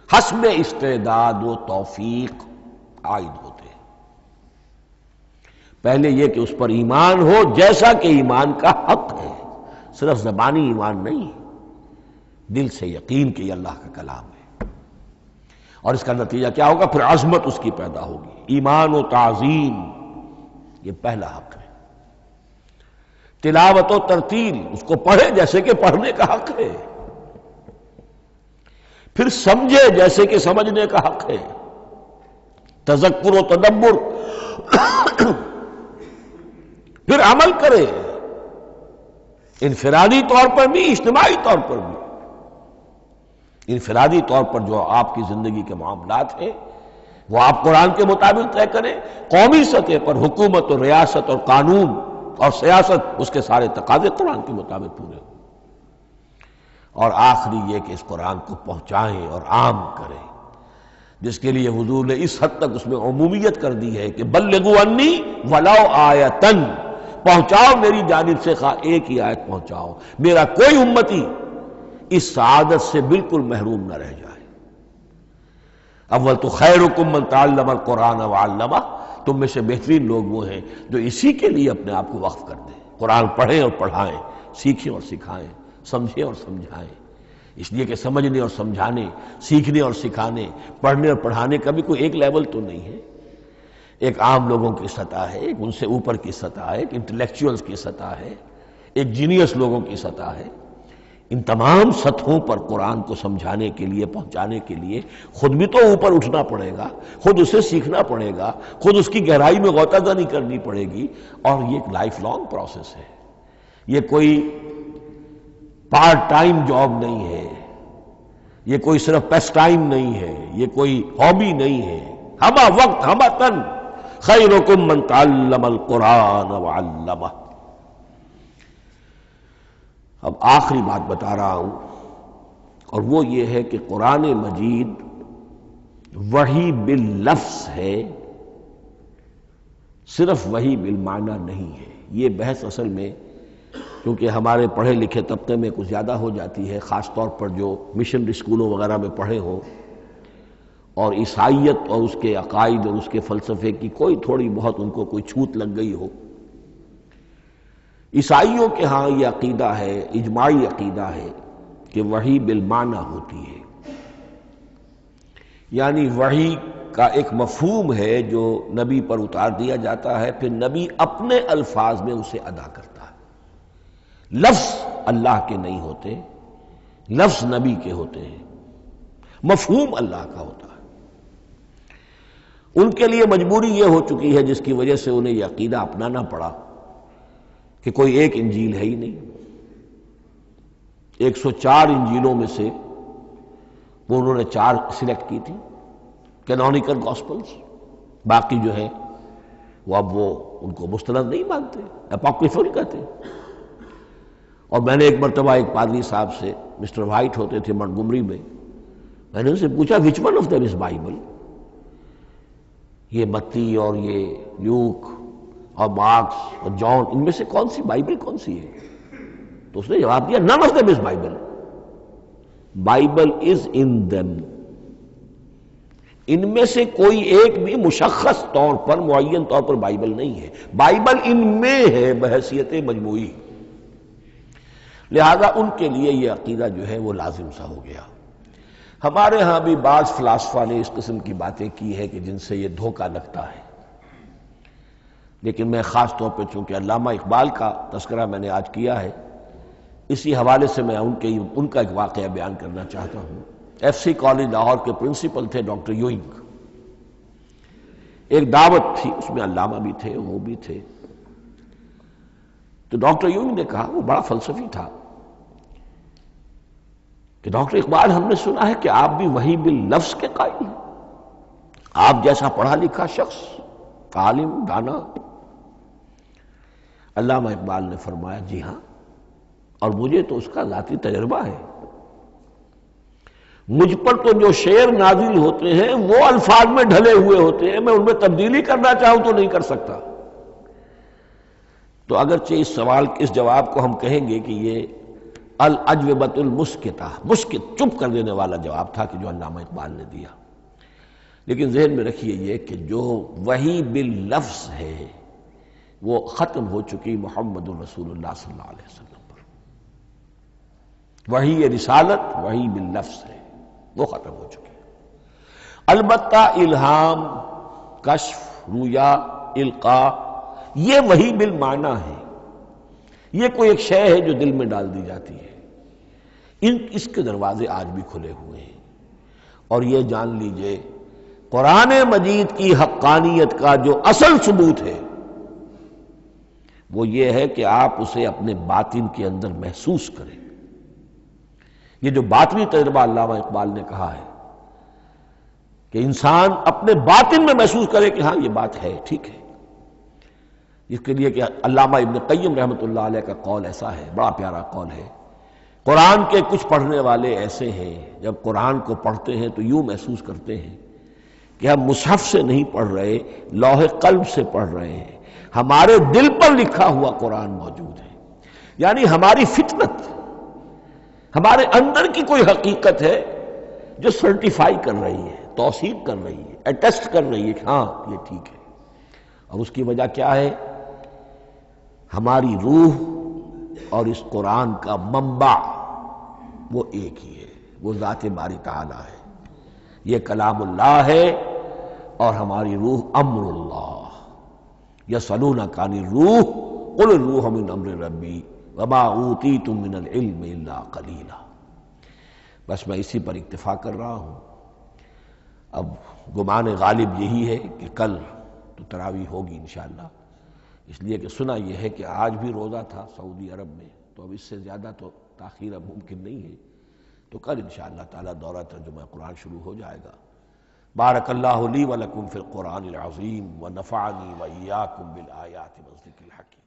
حسب استعداد و توفیق عائد ہوتے ہیں۔ پہلے یہ کہ اس پر ایمان ہو جیسا کہ ایمان کا حق ہے، صرف زبانی ایمان نہیں، دل سے یقین کہ یہ اللہ کا کلام ہے۔ اور اس کا نتیجہ کیا ہوگا؟ پھر عظمت اس کی پیدا ہوگی، ایمان و تعظیم، یہ پہلا حق ہے۔ تلاوت و ترتیل، اس کو پڑھے جیسے کہ پڑھنے کا حق ہے، پھر سمجھے جیسے کہ سمجھنے کا حق ہے، تذکر و تدبر، پھر عمل کرے، انفرادی طور پر بھی اجتماعی طور پر بھی۔ انفرادی طور پر جو آپ کی زندگی کے معاملات ہیں وہ آپ قرآن کے مطابق طے کریں، قومی سطح پر حکومت اور ریاست اور قانون اور سیاست، اس کے سارے تقاضے قرآن کے مطابق پورے ہوں، اور آخری یہ کہ اس قرآن کو پہنچائیں اور عام کریں، جس کے لیے حضور نے اس حد تک اس میں عمومیت کر دی ہے کہ بلغوا انی ولو آیۃ، پہنچاؤ میری جانب سے خواہ ایک ہی آیت پہنچاؤ، میرا کوئی امتی اس سعادت سے بالکل محروم نہ رہ جائے۔ اول تو خیرکم من تعلم القرآن وعلمہ، تم میں سے بہترین لوگ وہ ہیں جو اسی کے لیے اپنے آپ کو وقف کر دیں، قرآن پڑھیں اور پڑھائیں، سیکھیں اور سکھائیں، سمجھیں اور سمجھائیں۔ اس لیے کہ سمجھنے اور سمجھانے، سیکھنے اور سکھانے، پڑھنے اور پڑھانے کا بھی کوئی ایک لیول تو نہیں ہے، ایک عام لوگوں کی سطح ہے، ایک ان سے اوپر کی سطح ہے، ایک انٹلیکچوئلز کی سطح ہے، ایک جینیس لوگوں کی سطح ہے۔ ان تمام سطحوں پر قرآن کو سمجھانے کے لیے، پہنچانے کے لیے خود بھی تو اوپر اٹھنا پڑے گا، خود اسے سیکھنا پڑے گا، خود اس کی گہرائی میں غوطہ زنی کرنی پڑے گی، اور یہ ایک لائف لانگ پروسیس ہے، یہ کوئی پارٹ ٹائم جاب نہیں ہے، یہ کوئی صرف پیس ٹائم نہیں ہے، یہ کوئی ہابی نہیں ہے، ہمہ وقت ہمہ تن خیرکم من تعلم القرآن وعلمہ۔ اب آخری بات بتا رہا ہوں، اور وہ یہ ہے کہ قرآن مجید وحی باللفظ ہے، صرف وحی بالمعنی نہیں ہے۔ یہ بحث اصل میں کیونکہ ہمارے پڑھے لکھے طبقے میں کچھ زیادہ ہو جاتی ہے، خاص طور پر جو مشنری اسکولوں وغیرہ میں پڑھے ہوں اور عیسائیت اور اس کے عقائد اور اس کے فلسفے کی کوئی تھوڑی بہت ان کو کوئی چھوت لگ گئی ہو۔ عیسائیوں کے ہاں یہ عقیدہ ہے، اجماعی عقیدہ ہے کہ وحی بالمعنی ہوتی ہے، یعنی وحی کا ایک مفہوم ہے جو نبی پر اتار دیا جاتا ہے، پھر نبی اپنے الفاظ میں اسے ادا کرتا ہے۔ لفظ اللہ کے نہیں ہوتے، لفظ نبی کے ہوتے ہیں، مفہوم اللہ کا ہوتا ہے۔ ان کے لیے مجبوری یہ ہو چکی ہے جس کی وجہ سے انہیں یہ عقیدہ اپنانا پڑا کہ کوئی ایک انجیل ہے ہی نہیں، 104 انجیلوں میں سے وہ انہوں نے 4 سلیکٹ کی تھی کینونیکل گاسپلز، باقی جو ہے وہ اب وہ ان کو مستند نہیں مانتے، اپوکریفل کہتے ہیں۔ اور میں نے ایک مرتبہ ایک پادری صاحب سے، مسٹر وائٹ ہوتے تھے منٹگمری میں نے ان سے پوچھا which one of them is Bible؟ یہ متی اور یہ لیوک اور مارکس اور جان، ان میں سے کون سی بائبل کون سی ہے؟ تو اس نے جواب دیا none of them is Bible، Bible is in them، ان میں سے کوئی ایک بھی مشخص طور پر، معین طور پر بائبل نہیں ہے، بائبل ان میں ہے بحیثیت مجموعی۔ لہذا ان کے لیے یہ عقیدہ جو ہے وہ لازم سا ہو گیا۔ ہمارے ہاں بھی بعض فلاسفہ نے اس قسم کی باتیں کی ہے کہ جن سے یہ دھوکہ لگتا ہے، لیکن میں خاص طور پہ چونکہ علامہ اقبال کا تذکرہ میں نے آج کیا ہے، اسی حوالے سے میں ان کا ایک واقعہ بیان کرنا چاہتا ہوں۔ ایف سی کالج لاہور کے پرنسپل تھے ڈاکٹر یوئنگ، ایک دعوت تھی، اس میں علامہ بھی تھے، وہ بھی تھے۔ تو ڈاکٹر یوئنگ نے کہا، وہ بڑا فلسفی تھا، کہ ڈاکٹر اقبال ہم نے سنا ہے کہ آپ بھی وحی باللفظ کے قائل ہیں، آپ جیسا پڑھا لکھا شخص، عالم دانا۔ علامہ اقبال نے فرمایا جی ہاں، اور مجھے تو اس کا ذاتی تجربہ ہے، مجھ پر تو جو شعر نازل ہوتے ہیں وہ الفاظ میں ڈھلے ہوئے ہوتے ہیں، میں ان میں تبدیلی کرنا چاہوں تو نہیں کر سکتا۔ تو اگرچہ اس سوال اس جواب کو ہم کہیں گے کہ یہ الاجوبۃ المسکتہ، مسکت چپ کر دینے والا جواب تھا کہ جو علامہ اقبال نے دیا، لیکن ذہن میں رکھیے یہ کہ جو وحی باللفظ ہے وہ ختم ہو چکی محمد الرسول اللہ صلی اللہ علیہ وسلم پر۔ وحی رسالت وحی باللفظ ہے، وہ ختم ہو چکی۔ البتہ الہام، کشف، رویا، القاء، یہ وحی بالمعنی ہے، یہ کوئی ایک شے ہے جو دل میں ڈال دی جاتی ہے، اس کے دروازے آج بھی کھلے ہوئے ہیں۔ اور یہ جان لیجئے قرآن مجید کی حقانیت کا جو اصل ثبوت ہے وہ یہ ہے کہ آپ اسے اپنے باطن کے اندر محسوس کریں۔ یہ جو باطنی تجربہ علامہ اقبال نے کہا ہے کہ انسان اپنے باطن میں محسوس کرے کہ ہاں یہ بات ہے، ٹھیک ہے، اس کے لیے کہ علامہ ابن قیم رحمۃ اللہ علیہ کا قول ایسا ہے، بڑا پیارا قول ہے۔ قرآن کے کچھ پڑھنے والے ایسے ہیں جب قرآن کو پڑھتے ہیں تو یوں محسوس کرتے ہیں کہ ہم مصحف سے نہیں پڑھ رہے، لوح قلب سے پڑھ رہے ہیں، ہمارے دل پر لکھا ہوا قرآن موجود ہے۔ یعنی ہماری فطرت، ہمارے اندر کی کوئی حقیقت ہے جو سرٹیفائی کر رہی ہے، توثیق کر رہی ہے، اٹیسٹ کر رہی ہے کہ ہاں یہ ٹھیک ہے۔ اور اس کی وجہ کیا ہے؟ ہماری روح اور اس قرآن کا منبع وہ ایک ہی ہے، وہ ذات باری تعالیٰ ہے۔ یہ کلام اللہ ہے اور ہماری روح امر اللہ۔ یسألونک عن الروح قل الروح من امر ربی وما اوتیتم من العلم الا قلیلا۔ بس میں اسی پر اکتفا کر رہا ہوں۔ اب گمان غالب یہی ہے کہ کل تو تراویح ہوگی انشاءاللہ، اس لیے کہ سنا یہ ہے کہ آج بھی روزہ تھا سعودی عرب میں، تو اب اس سے زیادہ تو تاخیر اب ممکن نہیں ہے، تو کل انشاءاللہ تعالی دورہ ترجمہ قرآن شروع ہو جائے گا۔ بارک اللہ لی ولکم فی القرآن العظیم ونفعنی وإیاکم بالآیات والذکر الحکیم۔